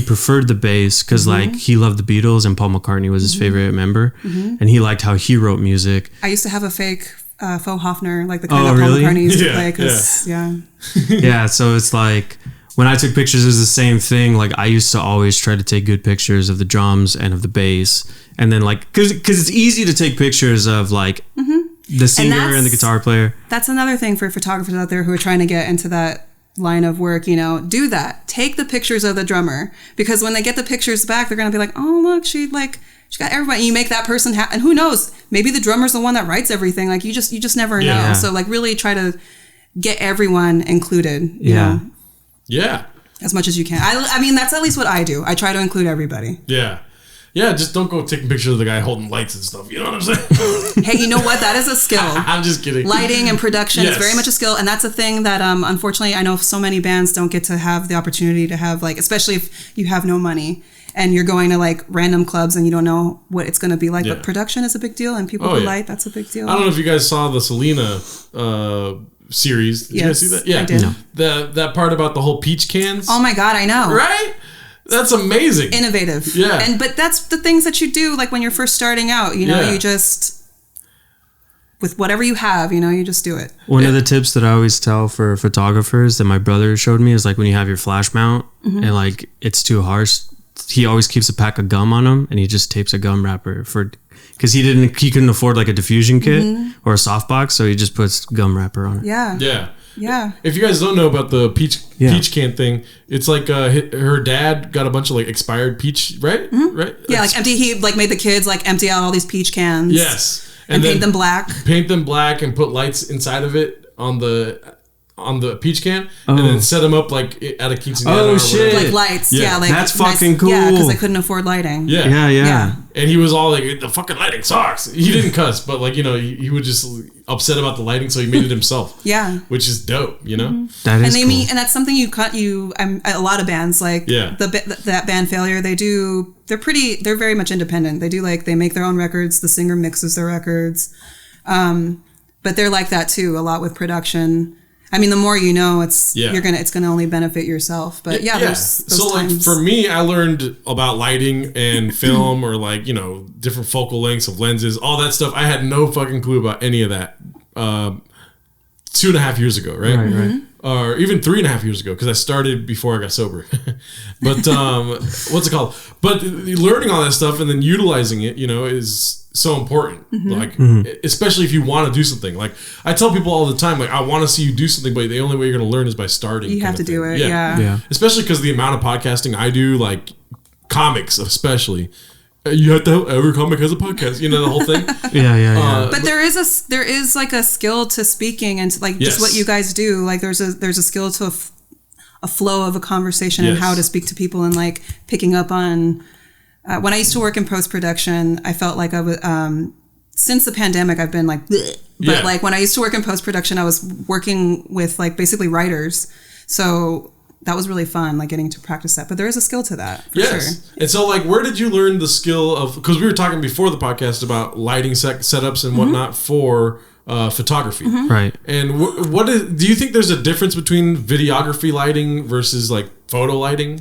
preferred the bass because like he loved the Beatles and Paul McCartney was his favorite member, and he liked how he wrote music. I used to have a fake faux Hofner, like the kind that Paul McCartney used to play. Yeah. So it's like. When I took pictures, it was the same thing. Like I used to always try to take good pictures of the drums and of the bass, and then like because it's easy to take pictures of like the singer and the guitar player. That's another thing for photographers out there who are trying to get into that line of work. Do that. Take the pictures of the drummer, because when they get the pictures back, they're gonna be like, oh look, she got everybody. And you make that person and who knows? Maybe the drummer's the one that writes everything. Like you just never know. So like really try to get everyone included. You know? Yeah. As much as you can. I mean, that's at least what I do. I try to include everybody. Yeah. Yeah, just don't go taking pictures of the guy holding lights and stuff. You know what I'm saying? Hey, you know what? That is a skill. I'm just kidding. Lighting and production is very much a skill. And that's a thing that, unfortunately, I know so many bands don't get to have the opportunity to have, like, especially if you have no money and you're going to, like, random clubs and you don't know what it's going to be like. But production is a big deal. And people who light, that's a big deal. I don't know if you guys saw the Selena series. Did you guys see that? Yeah. I did. No. That part about the whole peach cans. Oh my God, I know. Right? That's amazing. Innovative. Yeah. But that's the things that you do, like when you're first starting out, you just, with whatever you have, you just do it. One of the tips that I always tell for photographers that my brother showed me is like when you have your flash mount and like it's too harsh, he always keeps a pack of gum on him and he just tapes a gum wrapper because he couldn't afford like a diffusion kit or a softbox, so he just puts gum wrapper on it. Yeah. If you guys don't know about the peach can thing, it's like her dad got a bunch of like expired peach, right? Right? Yeah, like empty. He like made the kids like empty out all these peach cans. Yes, and paint them black. Paint them black and put lights inside of it on the peach can, and then set them up like at a quinceañera. Oh shit! Like lights. Yeah, like that's fucking cool. Yeah, because they couldn't afford lighting. Yeah. And he was all like, "The fucking lighting sucks." He didn't cuss, but like he would just upset about the lighting, so he made it himself. Yeah, which is dope. That is cool. And that's something a lot of bands like that band Failure. They're very much independent. They make their own records. The singer mixes their records, but they're like that too a lot with production. I mean, the more you know, it's gonna only benefit yourself. But there's those times. Like for me, I learned about lighting and film, or like different focal lengths of lenses, all that stuff. I had no fucking clue about any of that 2.5 years ago, right? Right. Or even 3.5 years ago, because I started before I got sober. But what's it called? But learning all that stuff and then utilizing it, is so important. Like, especially if you want to do something. Like, I tell people all the time, like, I want to see you do something, but the only way you're going to learn is by starting. You have to do it. Yeah. Especially because the amount of podcasting I do, like comics especially. You have to. Every comic has a podcast. The whole thing. Yeah. But there is like a skill to speaking and to like just what you guys do. Like there's a skill to a flow of a conversation and how to speak to people and like picking up on. When I used to work in post production, I felt like I was. Since the pandemic, I've been like, bleh. But like when I used to work in post production, I was working with like basically writers. So that was really fun, like getting to practice that. But there is a skill to that, for sure. And so, like, where did you learn the skill of? Because we were talking before the podcast about lighting setups and whatnot for photography, right? And do you think there's a difference between videography lighting versus like photo lighting?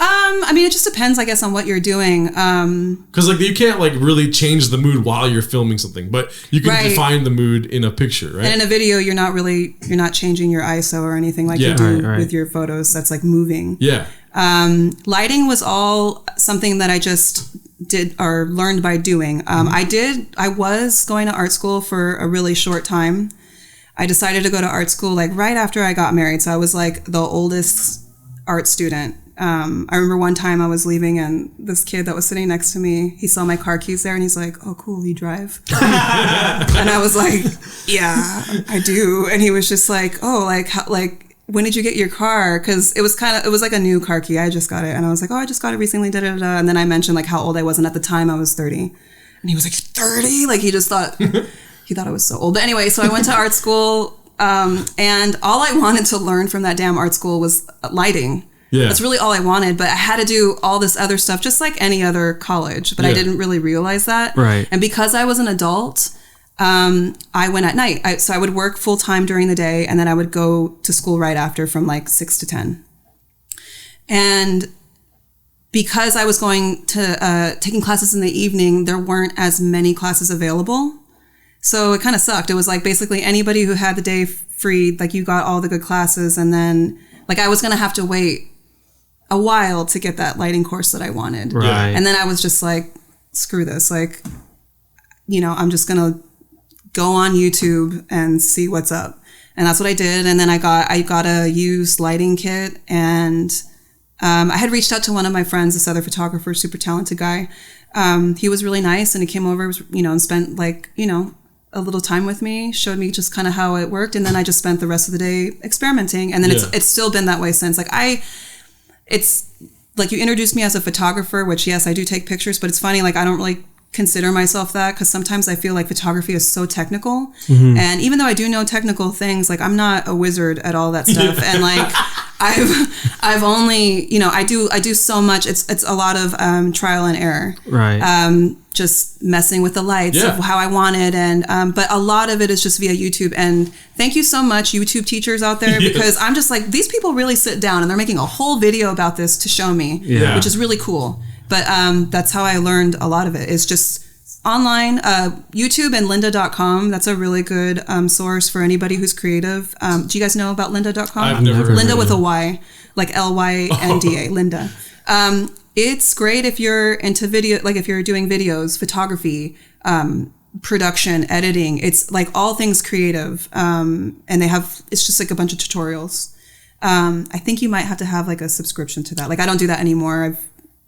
I mean, it just depends, I guess, on what you're doing. Because like you can't like really change the mood while you're filming something, but you can define the mood in a picture, right? And in a video, you're not changing your ISO or anything like you do with your photos. That's like moving. Yeah. Lighting was all something that I just did or learned by doing. I was going to art school for a really short time. I decided to go to art school like right after I got married. So I was like the oldest art student. I remember one time I was leaving and this kid that was sitting next to me, he saw my car keys there and he's like, "Oh, cool, you drive?" And I was like, "Yeah, I do." And he was just like, "Oh, like when did you get your car?" Because it was like a new car key. I just got it. And I was like, "Oh, I just got it recently, da-da-da-da." And then I mentioned like how old I was. And at the time I was 30. And he was like, 30? Like he just thought, he thought I was so old. But anyway, so I went to art school. And all I wanted to learn from that damn art school was lighting. Yeah. That's really all I wanted. But I had to do all this other stuff, just like any other college. But I didn't really realize that. Right. And because I was an adult, I went at night. So I would work full time during the day, and then I would go to school right after from like 6 to 10. And because I was going to taking classes in the evening, there weren't as many classes available. So it kind of sucked. It was like basically anybody who had the day free, like you got all the good classes, and then like I was going to have to wait a while to get that lighting course that I wanted. Right. And then I was just like, screw this. Like, you know, I'm just going to go on YouTube and see what's up. And that's what I did. And then I got a used lighting kit, and I had reached out to one of my friends, this other photographer, super talented guy. He was really nice, and he came over, you know, and spent like, you know, a little time with me, showed me just kind of how it worked. And then I just spent the rest of the day experimenting. And then it's still been that way since. Like it's like you introduced me as a photographer, which yes, I do take pictures, but it's funny. Like I don't really consider myself that, because sometimes I feel like photography is so technical. And even though I do know technical things, like I'm not a wizard at all that stuff. And like I've only, you know, I do so much. It's a lot of trial and error. Right. Just messing with the lights of how I wanted. And but a lot of it is just via YouTube. And thank you so much, YouTube teachers out there, because I'm just like, these people really sit down and they're making a whole video about this to show me, which is really cool. But that's how I learned a lot of it, is just online, YouTube and lynda.com. That's a really good source for anybody who's creative. Do you guys know about lynda.com? I've never heard Lynda of with it. a Y, like Lynda, Lynda. It's great if you're into video, like if you're doing videos, photography, production, editing. It's like all things creative. And it's just like a bunch of tutorials. I think you might have to have like a subscription to that. Like I don't do that anymore.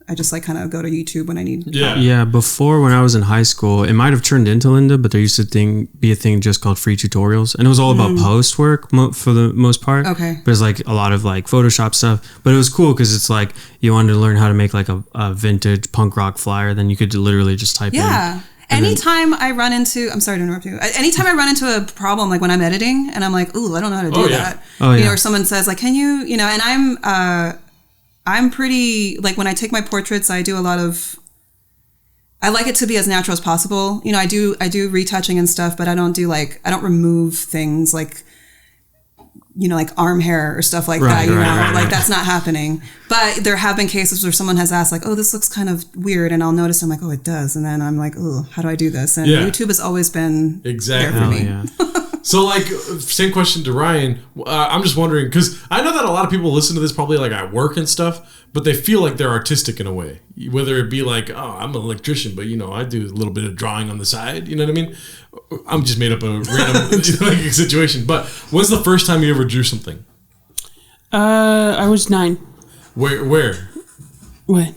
I just like kind of go to YouTube when I need. Yeah. Before, when I was in high school, it might have turned into Lynda, but there used to be a thing just called free tutorials, and it was all about post work for the most part. Okay. But it's like a lot of like Photoshop stuff. But it was cool because it's like you wanted to learn how to make like a vintage punk rock flyer, then you could literally just type in. Yeah. Anytime I run into, I'm sorry to interrupt you. Anytime I run into a problem, like when I'm editing and I'm like, ooh, I don't know how to do that. You know, or someone says like, can you, you know, and I'm pretty, like when I take my portraits, I do a lot of, I like it to be as natural as possible. You know, I do retouching and stuff, but I don't remove things like, you know, like arm hair or stuff like that, you know, like that's not happening. But there have been cases where someone has asked like, oh, this looks kind of weird. And I'll notice, I'm like, oh, it does. And then I'm like, oh, how do I do this? And YouTube has always been there for me. So, like, same question to Ryan. I'm just wondering, because I know that a lot of people listen to this probably like at work and stuff, but they feel like they're artistic in a way. Whether it be like, oh, I'm an electrician, but, you know, I do a little bit of drawing on the side. You know what I mean? I'm just made up a random like, situation. But when's the first time you ever drew something? I was 9. Where? What?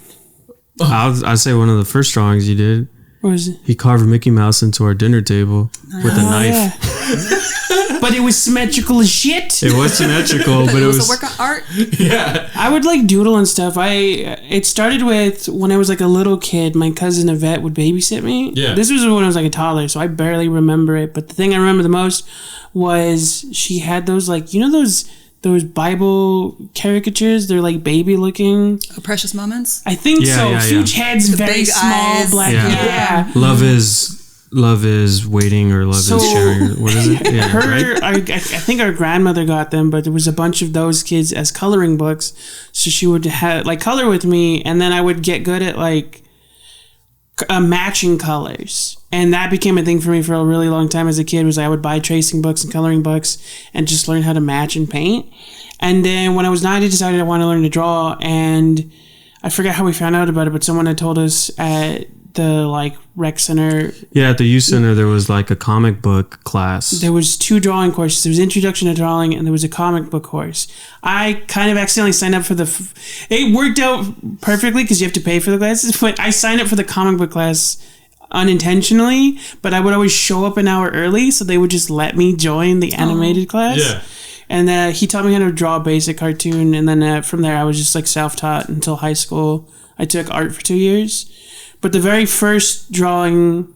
I'd say one of the first drawings you did. What was it? He carved Mickey Mouse into our dinner table with a knife. Yeah. But it was symmetrical as shit. It was symmetrical, but it was a work of art. Yeah. I would like doodle and stuff. It started with when I was like a little kid. My cousin Yvette would babysit me. Yeah. This was when I was like a toddler, so I barely remember it. But the thing I remember the most was she had those like, you know, those Bible caricatures. They're like baby looking. Oh, Precious Moments. I think so. Yeah. Huge heads, The very big small, eyes. black. Yeah. Yeah. Love is waiting, or love is sharing. What is it? Yeah, right? I think our grandmother got them, but there was a bunch of those kids as coloring books. So she would have like color with me, and then I would get good at like matching colors. And that became a thing for me for a really long time as a kid. Was I would buy tracing books and coloring books and just learn how to match and paint. And then when I was 9, I decided I wanted to learn to draw, and I forget how we found out about it, but someone had told us at the like rec center. Yeah, at the youth center there was like a comic book class. There was 2 drawing courses. There was introduction to drawing, and there was a comic book course. I kind of accidentally signed up for it worked out perfectly because you have to pay for the classes, but I signed up for the comic book class unintentionally, but I would always show up an hour early, so they would just let me join the animated class. Yeah. And he taught me how to draw a basic cartoon, and then from there I was just like self-taught until high school. I took art for 2 years. But the very first drawing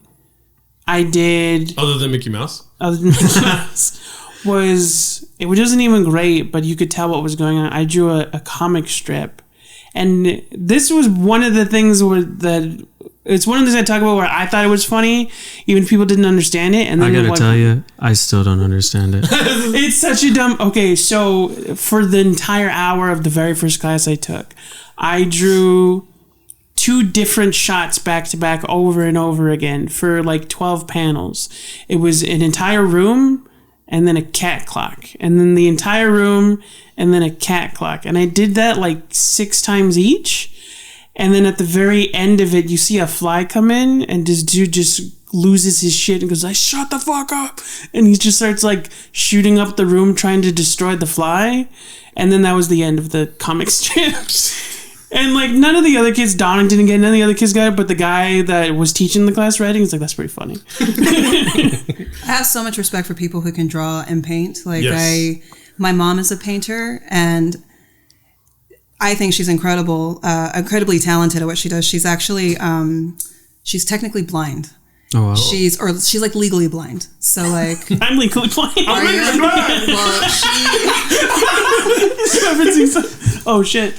I did, Other than Mickey Mouse? it wasn't even great, but you could tell what was going on. I drew a comic strip, and this was one of the things it's one of the things I talk about where I thought it was funny, even if people didn't understand it. And then I gotta tell you, I still don't understand it. It's such a dumb. Okay, so for the entire hour of the very first class I took, I drew 2 different shots back to back over and over again for like 12 panels. It was an entire room and then a cat clock, and then the entire room and then a cat clock. And I did that like 6 times each. And then at the very end of it, you see a fly come in, and this dude just loses his shit and goes like, "Shut the fuck up!" And he just starts like shooting up the room trying to destroy the fly. And then that was the end of the comic strips. And like none of the other kids, Dominic didn't get it, none of the other kids got it, but the guy that was teaching the class writing is like, "That's pretty funny." I have so much respect for people who can draw and paint. Like my mom is a painter, and I think she's incredible, incredibly talented at what she does. She's actually, she's technically blind. Oh, wow. She's like legally blind. So like, I'm legally blind. Are you? Well, oh shit!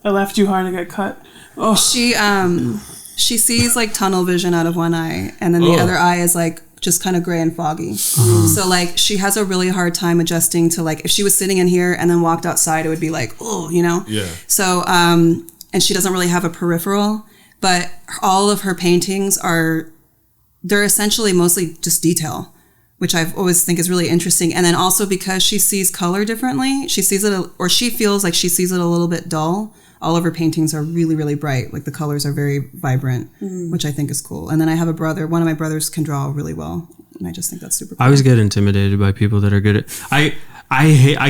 I laughed too hard. I got cut. Oh, she sees like tunnel vision out of one eye, and then the other eye is like just kind of gray and foggy. So like she has a really hard time adjusting to like, if she was sitting in here and then walked outside, it would be like, oh, you know? Yeah. So, and she doesn't really have a peripheral, but all of her paintings they're essentially mostly just detail, which I've always think is really interesting. And then also because she sees color differently, she feels like she sees it a little bit dull. All of her paintings are really, really bright. Like the colors are very vibrant, which I think is cool. And then I have a brother. One of my brothers can draw really well, and I just think that's super cool. I always get intimidated by people that are good at. I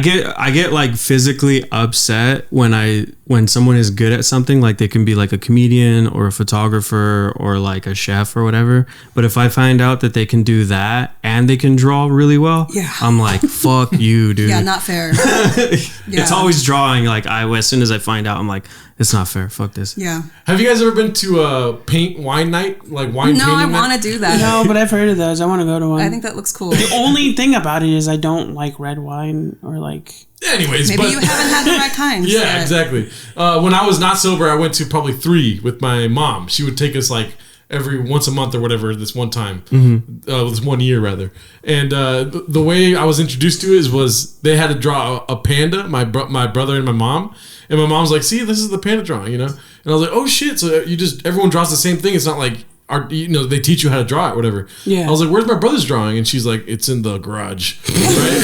get like physically upset when someone is good at something. Like they can be like a comedian or a photographer or like a chef or whatever. But if I find out that they can do that and they can draw really well, I'm like, fuck you, dude. Yeah, not fair. It's always drawing. Like as soon as I find out, I'm like, it's not fair. Fuck this. Yeah. Have you guys ever been to a paint wine night? Like wine No, painting I want to do that. No, but I've heard of those. I want to go to one. I think that looks cool. The only thing about it is I don't like red wine or like... Anyways, maybe you haven't had the right kind. Yeah, exactly. When I was not sober, I went to probably 3 with my mom. She would take us like every once a month or whatever, this one time, this 1 year rather. And the way I was introduced to it was they had to draw a panda, my brother and my mom. And my mom's like, "See, this is the panda drawing, you know?" And I was like, "Oh shit!" So everyone draws the same thing. It's not like they teach you how to draw it, whatever. Yeah. I was like, "Where's my brother's drawing?" And she's like, "It's in the garage." Right?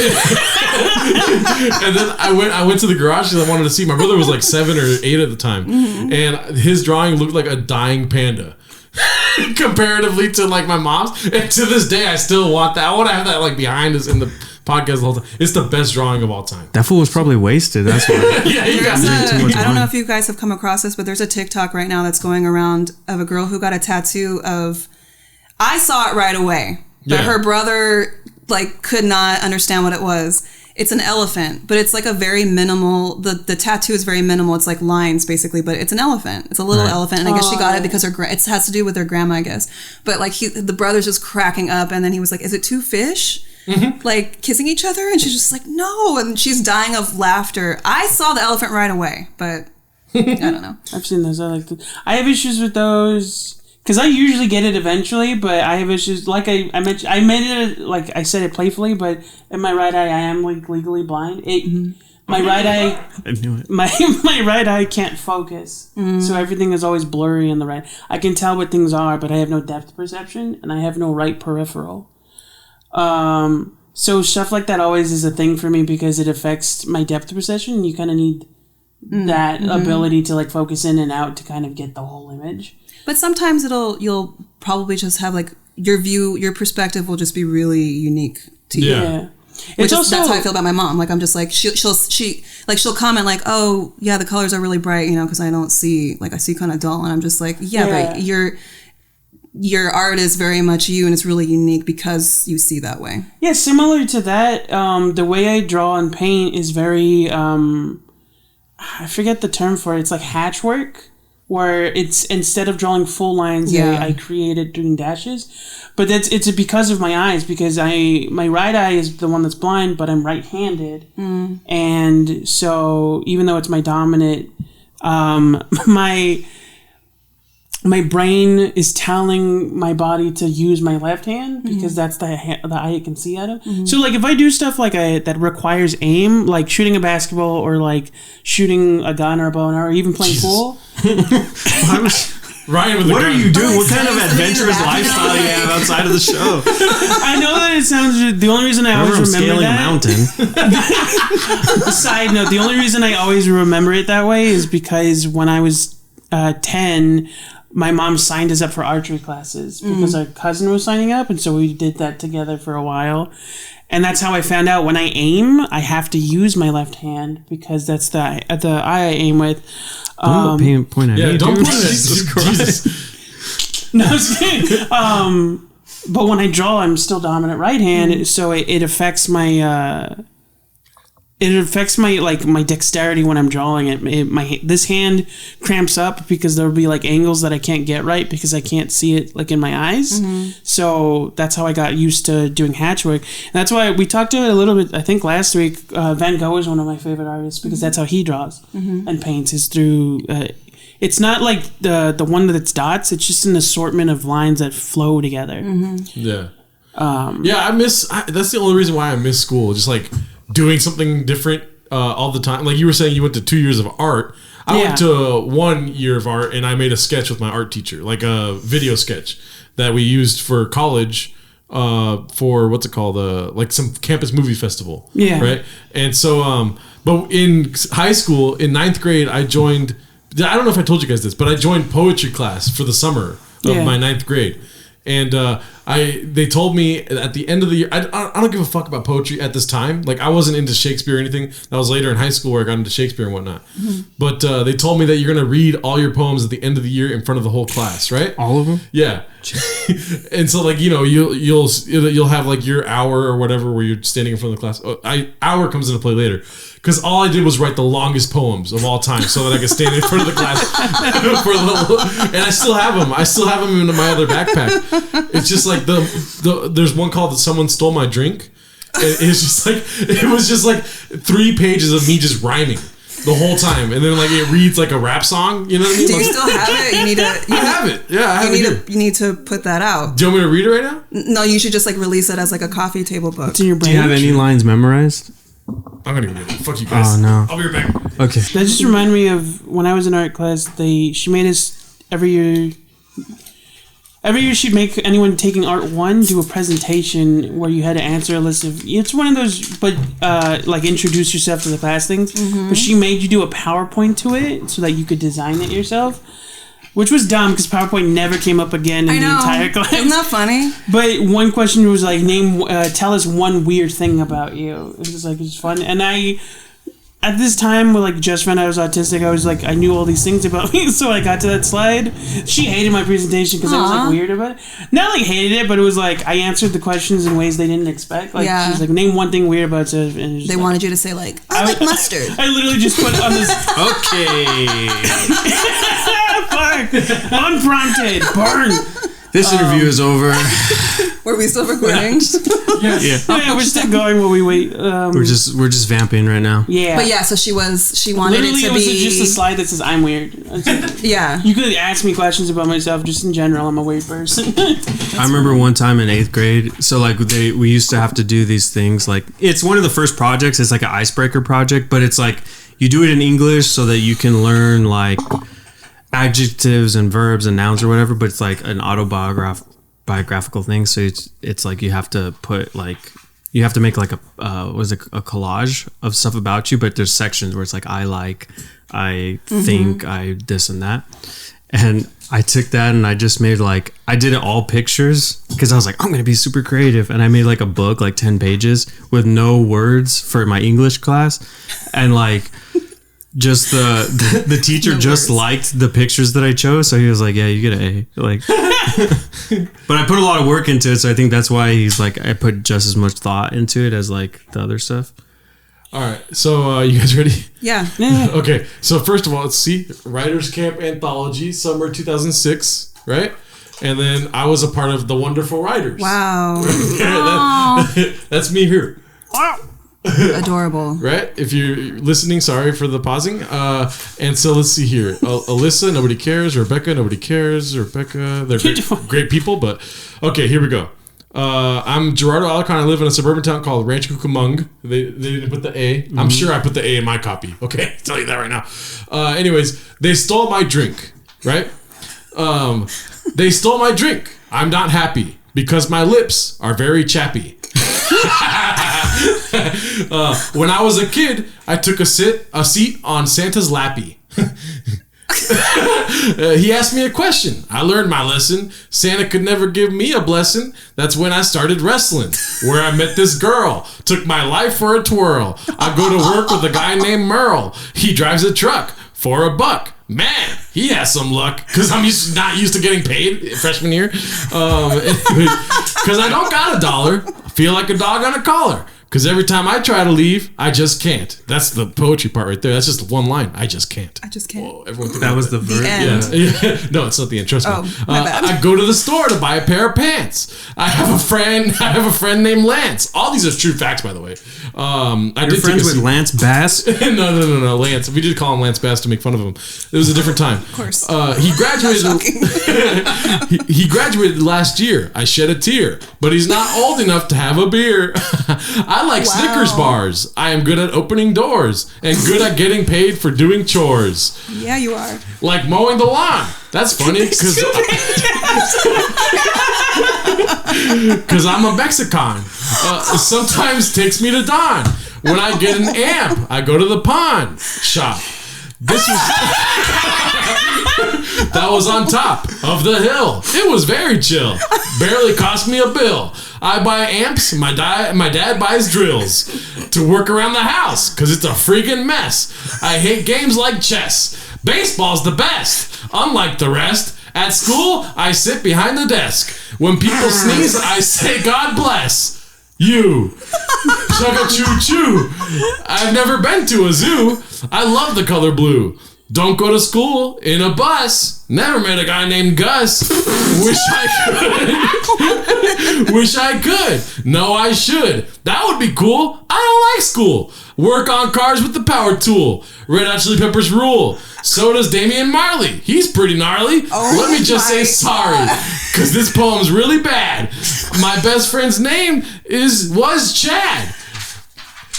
And then I went to the garage because I wanted to see. My brother was like 7 or 8 at the time, and his drawing looked like a dying panda. Comparatively to like my mom's, and to this day I still want that. I want to have that like behind us in the podcast the whole time. It's the best drawing of all time. That fool was probably wasted. That's why. Yeah, you guys I don't know if you guys have come across this, but there's a TikTok right now that's going around of a girl who got a tattoo of. I saw it right away, but her brother like could not understand what it was. It's an elephant, but it's like a very minimal. The tattoo is very minimal. It's like lines basically, but it's an elephant. It's a little elephant, and I guess she got it because it has to do with her grandma, I guess. But like the brother's just cracking up, and then he was like, "Is it 2 fish?" Like kissing each other, and she's just like, "No," and she's dying of laughter. I saw the elephant right away, but I don't know. I've seen those. I have issues with those because I usually get it eventually, but I have issues. Like I mentioned, I made it like I said it playfully, but in my right eye, I am like legally blind. My right eye, I knew it. My right eye can't focus, so everything is always blurry in the right. I can tell what things are, but I have no depth perception, and I have no right peripheral. So stuff like that always is a thing for me because it affects my depth perception. You kind of need that ability to like focus in and out to kind of get the whole image. But sometimes you'll probably just have like your perspective will just be really unique to you. Yeah. That's how I feel about my mom. Like I'm just like she'll comment like, "Oh yeah, the colors are really bright," you know, because I don't see I see kind of dull, and I'm just like, but your art is very much you, and it's really unique because you see that way. Yeah, similar to that, the way I draw and paint is very I forget the term for it. It's like hatch work. where it's instead of drawing full lines, I create it doing dashes. But it's because of my eyes, because my right eye is the one that's blind, but I'm right-handed, and so even though it's my dominant, my brain is telling my body to use my left hand because that's the eye it can see out of. So like if I do stuff like that requires aim, like shooting a basketball or like shooting a gun or a bow and arrow, or even playing pool. Ryan, with what are you doing? What kind of adventurous lifestyle you have outside of the show? I know that it sounds. The only reason I always remember scaling that. a mountain. Side note: the only reason I always remember it that way is because when I was 10. My mom signed us up for archery classes because our cousin was signing up, and so we did that together for a while. And that's how I found out when I aim, I have to use my left hand because that's the eye I aim with. Don't point at me. Don't dude. point at Jesus Christ. No, I was kidding. But when I draw, I'm still dominant right hand, so it affects my. It affects my dexterity when I'm drawing it. This hand cramps up because there'll be like angles that I can't get right because I can't see it like in my eyes. So that's how I got used to doing hatch work. And that's why we talked about it a little bit. I think last week, Van Gogh is one of my favorite artists because that's how he draws and paints is through. It's not like the one that's dots. It's just an assortment of lines that flow together. Yeah. I miss. That's the only reason why I miss school. Just like doing something different all the time. Like you were saying, you went to 2 years of art. I went to 1 year of art, and I made a sketch with my art teacher, like a video sketch that we used for college for what's it called? Like some campus movie festival. Yeah. Right. And so, but in high school, in 9th grade, I joined. I don't know if I told you guys this, but I joined poetry class for the summer of my 9th grade. And they told me at the end of the year, I don't give a fuck about poetry at this time. Like I wasn't into Shakespeare or anything. That was later in high school where I got into Shakespeare and whatnot. But they told me that you're gonna read all your poems at the end of the year in front of the whole class, right? All of them? Yeah. And so like you'll have like your hour or whatever where you're standing in front of the class. Hour comes into play later. Because all I did was write the longest poems of all time so that I could stand in front of the class for a little. And I still have them. I still have them in my other backpack. It's just like there's one called "Someone Stole My Drink." It was just like 3 pages of me just rhyming the whole time, and then like it reads like a rap song. You know what I mean? Do you still have it? You need to. I have it. Yeah, I have it here. You need to put that out. Do you want me to read it right now? No, you should just like release it as like a coffee table book. It's in your brain. Do you have any lines memorized? I'm gonna read it. Fuck you guys. Oh no. I'll be right back. Okay. That just reminded me of when I was in art class. She made us every year. Every year she'd make anyone taking Art 1 do a presentation where you had to answer a list of... It's one of those, but like introduce yourself to the class things. But she made you do a PowerPoint to it so that you could design it yourself. Which was dumb because PowerPoint never came up again in the entire class. Isn't that funny? But one question was like, tell us one weird thing about you. It was like, it was fun. And at this time, like just when I was autistic, I was like, I knew all these things about me, so I got to that slide. She hated my presentation because I was like weird about it. Not like hated it, but it was like I answered the questions in ways they didn't expect. Like she was like, name one thing weird about it. And they wanted you to say like, I like mustard. I literally just put on this. Okay. Fuck. Unprompted. Burn. This interview is over. Were we still recording? Yes. Yeah, we're still going while we wait. We're just vamping right now. Yeah. But yeah, so she wanted literally, it to was be just a slide that says I'm weird. Yeah. You could ask me questions about myself just in general. I'm a weird person. I remember one time in 8th grade, so like we used to have to do these things. Like it's one of the first projects. It's like an icebreaker project, but it's like you do it in English so that you can learn like adjectives and verbs and nouns or whatever, but it's like an biographical thing. So it's like you have to put like you have to make like a collage of stuff about you, but there's sections where it's like I think, I this and that. And I took that and I just made like I did it all pictures because I was like I'm gonna be super creative, and I made like a book like 10 pages with no words for my English class, and like just the teacher just liked the pictures that I chose, so he was like, yeah, you get an A. Like but I put a lot of work into it, so I think that's why he's like I put just as much thought into it as like the other stuff. All right. So you guys ready? Yeah. Okay. So first of all, let's see. Writers Camp Anthology, summer 2006, right? And then I was a part of the Wonderful Writers. Wow. That's me here. Adorable. Right? If you're listening, sorry for the pausing. And so let's see here. Alyssa, nobody cares. Rebecca, nobody cares. Rebecca, they're great people, but okay, here we go. I'm Gerardo Alarcon. I live in a suburban town called Rancho Cucamonga. They didn't put the A. Mm-hmm. I'm sure I put the A in my copy. Okay, I'll tell you that right now. Anyways, they stole my drink, right? They stole my drink. I'm not happy because my lips are very chappy. When I was a kid, I took a seat on Santa's lappy. He asked me a question. I learned my lesson. Santa could never give me a blessing. That's when I started wrestling, where I met this girl. Took my life for a twirl. I go to work with a guy named Merle. He drives a truck for $1. Man, he has some luck because I'm not used to getting paid freshman year. Because I don't got $1. I feel like a dog on a collar. Because every time I try to leave, I just can't. That's the poetry part right there. That's just one line. I just can't. I just can't. Whoa, everyone that was the verb. End. Yeah. No, it's not the end. Trust me. My bad. I go to the store to buy a pair of pants. I have a friend named Lance. All these are true facts, by the way. You're friends with Lance Bass? No, Lance. We did call him Lance Bass to make fun of him. It was a different time. Of course. He graduated. He graduated last year. I shed a tear, but he's not old enough to have a beer. I like Snickers bars. I am good at opening doors and good at getting paid for doing chores. Yeah, you are. Like mowing the lawn. That's funny because I'm a Mexican. Sometimes takes me to dawn. When I get an amp, I go to the pawn shop. That was on top of the hill. It was very chill. Barely cost me a bill. I buy amps. My dad buys drills to work around the house because it's a freaking mess. I hate games like chess. Baseball's the best. Unlike the rest. At school, I sit behind the desk. When people sneeze, I say, God bless you. Chugga choo choo. I've never been to a zoo. I love the color blue. Don't go to school in a bus. Never met a guy named Gus. Wish I could. No, I should. That would be cool. I don't like school. Work on cars with the power tool. Red Hot Chili Peppers rule. So does Damian Marley. He's pretty gnarly. Let me just say sorry, because this poem's really bad. My best friend's name was Chad.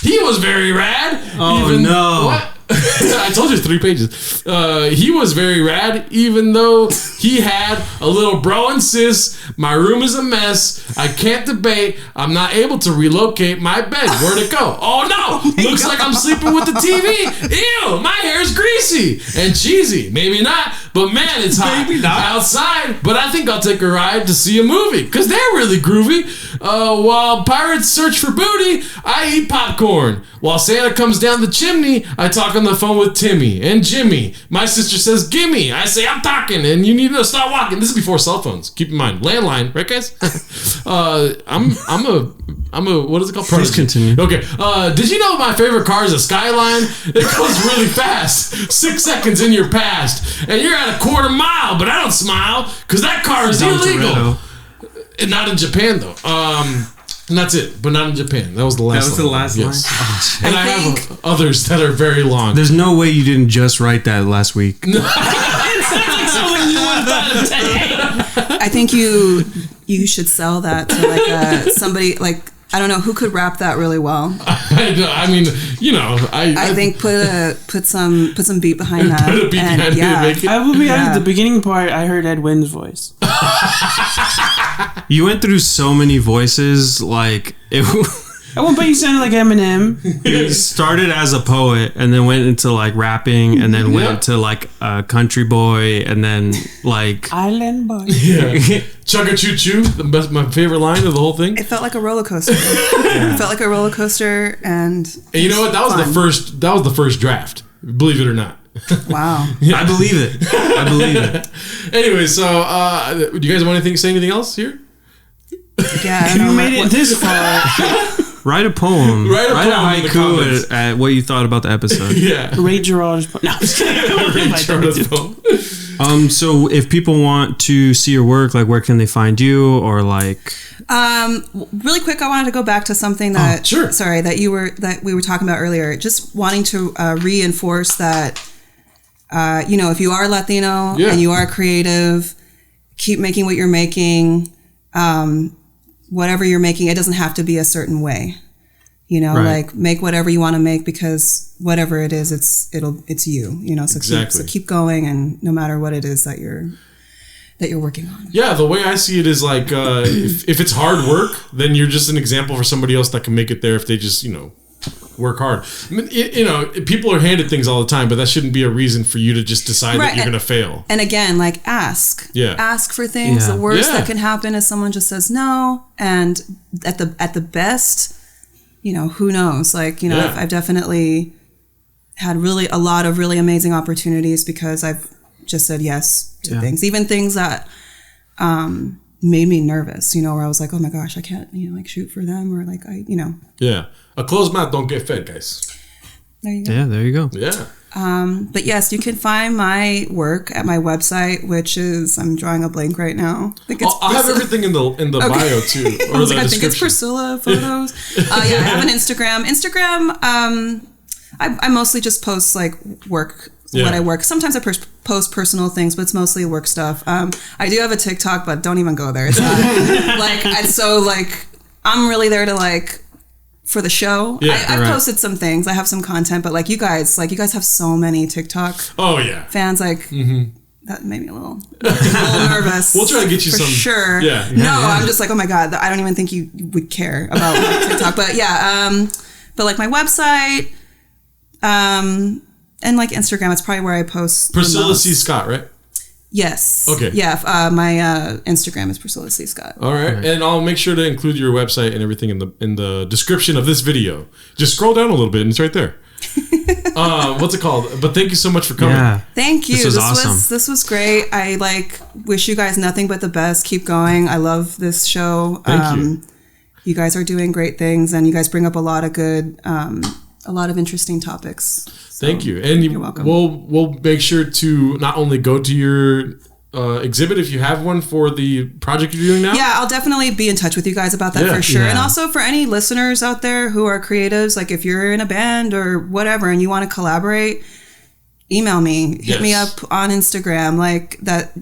He was very rad. Oh, no. What? I told you 3 pages. He was very rad, even though he had a little bro and sis. My room is a mess. I can't debate. I'm not able to relocate my bed. Where'd it go? Oh no! Looks like I'm sleeping with the TV. Ew! My hair's greasy and cheesy. Maybe not, but man, it's hot outside. But I think I'll take a ride to see a movie because they're really groovy. While pirates search for booty, I eat popcorn. While Santa comes down the chimney, I talk on the phone with Timmy and Jimmy. My sister says, gimme. I say, I'm talking and you need to start walking. This is before cell phones. Keep in mind. Landline, right guys? I'm a, what is it called? Please continue. Okay. Did you know my favorite car is a Skyline? It goes really fast. 6 seconds in your past. And you're at a quarter mile, but I don't smile because that car is illegal. Not in Japan though. And that's it, but not in Japan. That was the last. That was the last line. Yes. And I have others that are very long. There's no way you didn't just write that last week. I think you should sell that to like somebody like. I don't know who could rap that really well. I mean, you know, I think put some beat behind that. Put a beat behind it and make it. I will be honest. The beginning part, I heard Ed Wynn's voice. You went through so many voices, like it. At one point, you sounded like Eminem. You started as a poet, and then went into like rapping, and then went to like a country boy, and then like Island boy. Yeah. Chugga choo choo, my favorite line of the whole thing. It felt like a roller coaster. It felt like a roller coaster, and you know what? That was the first. That was the first draft. Believe it or not. Wow. I believe it. I believe it. Anyway, so do you guys want to say anything else here? Yeah, You made it this far. Write a poem. Write a poem in the haiku comments. at what you thought about the episode. Yeah. Rate Gerardo's poem. No, I'm just kidding. Rate Gerardo's poem. So if people want to see your work, like where can they find you, or like? Really quick, I wanted to go back to something that sure. Sorry, that we were talking about earlier. Just wanting to reinforce that if you are Latino and you are creative, keep making what you're making. Whatever you're making, it doesn't have to be a certain way. Like make whatever you want to make, because whatever it is, it's you. So Exactly. keep going, and no matter what it is that you're working on. Yeah, the way I see it is like if it's hard work, then you're just an example for somebody else that can make it there if they just work hard. I mean, people are handed things all the time, but that shouldn't be a reason for you to just decide that you're going to fail. And again, like ask for things. The worst that can happen is someone just says no, and at the best, who knows? Like I've definitely had a lot of really amazing opportunities because I've just said yes to things, even things that made me nervous, where I was like, oh my gosh, I can't, shoot for them, or like Yeah. A closed mouth don't get fed, guys. There you go. Yeah, there you go. Yeah. But yes, you can find my work at my website, which is, I'm drawing a blank right now. I think I'll have everything in the bio too, or the I description. think it's Priscilla photos. I have an Instagram. I mostly just post like work. What I work. Sometimes I post personal things, but it's mostly work stuff. I do have a TikTok, but don't even go there. It's not, I'm really there to for the show. I've posted some things. I have some content, but you guys have so many TikTok fans. That made me a little nervous. We'll try to get you some. Sure. Yeah. I'm just like, oh my God, I don't even think you would care about TikTok. But but my website, and Instagram, it's probably where I post. Priscilla C. Scott, right? Yes. Okay. Yeah. My Instagram is Priscilla C. Scott. All right. And I'll make sure to include your website and everything in the description of this video. Just scroll down a little bit and it's right there. What's it called? But thank you so much for coming. Yeah. Thank you. This was awesome. This was great. I wish you guys nothing but the best. Keep going. I love this show. Thank you. You guys are doing great things, and you guys bring up a lot of good, a lot of interesting topics. So, thank you. And you're welcome. We'll make sure to not only go to your exhibit if you have one for the project you're doing now. Yeah, I'll definitely be in touch with you guys about that for sure. Yeah. And also for any listeners out there who are creatives, if you're in a band or whatever and you want to collaborate, email me, hit me up on Instagram. That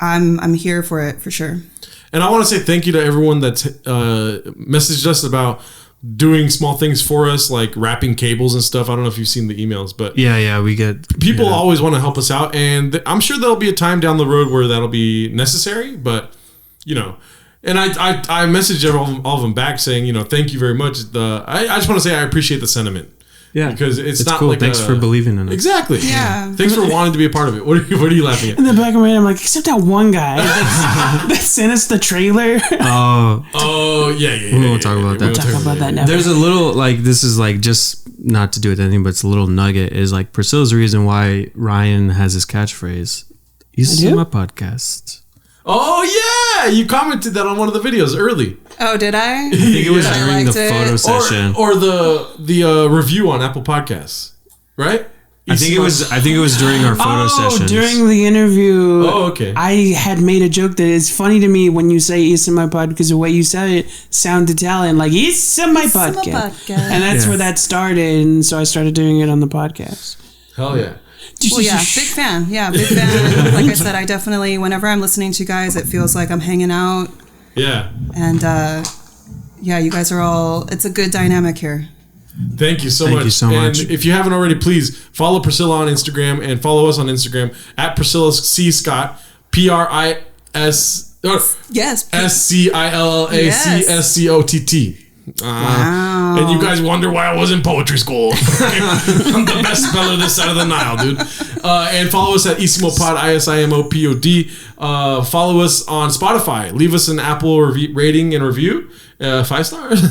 I'm here for it for sure. And I want to say thank you to everyone that's messaged us about doing small things for us, like wrapping cables and stuff. I don't know if you've seen the emails, but we get people always want to help us out, and I'm sure there'll be a time down the road where that'll be necessary. But and I messaged all of them back saying thank you very much. I just want to say I appreciate the sentiment. Yeah, because it's not cool. like Thanks for believing in us. Exactly. Yeah. Thanks for wanting to be a part of it. What are you laughing at? In the back of my head, I'm like, except that one guy that sent us the trailer. Oh, yeah. We won't talk about that. We'll talk about that never. There's a little this is just not to do with anything, but it's a little nugget. Is Priscilla's the reason why Rian has his catchphrase. You see my podcast. Oh yeah, you commented that on one of the videos early. Oh, did I? I think it was during the photo session, or the review on Apple Podcasts, right? I think it was during our photo session. During the interview. Oh, okay. I had made a joke that it's funny to me when you say "It's in my pod" because the way you said it sounds Italian, like "It's in my podcast," and that's where that started. And so I started doing it on the podcast. Hell yeah. Well, yeah, big fan. Yeah, big fan. Like I said, I definitely, whenever I'm listening to you guys, it feels like I'm hanging out. Yeah. And you guys are all, it's a good dynamic here. Thank you so much. And if you haven't already, please follow Priscilla on Instagram and follow us on Instagram at Priscilla C. Scott, PRIS. Yes. SCILLACSCOTT. Wow. And you guys wonder why I was in poetry school. I'm the best speller this side of the Nile, dude. And follow us at Isimo Pod, ISIMOPOD. Follow us on Spotify. Leave us an Apple rating and review. 5 stars.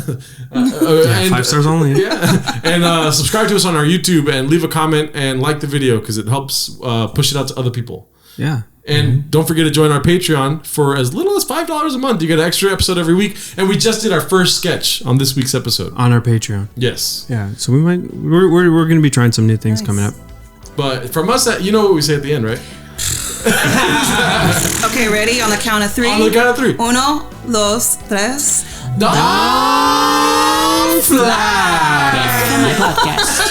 5 stars only. Yeah. And subscribe to us on our YouTube and leave a comment and like the video because it helps push it out to other people. Yeah. And don't forget to join our Patreon for as little as $5 a month. You get an extra episode every week. And we just did our first sketch on this week's episode. On our Patreon. Yes. Yeah. So we're going to be trying some new things coming up. But from us, you know what we say at the end, right? Okay, ready? On the count of 3. On the count of 3. 1, 2, 3. Don't fly. My podcast.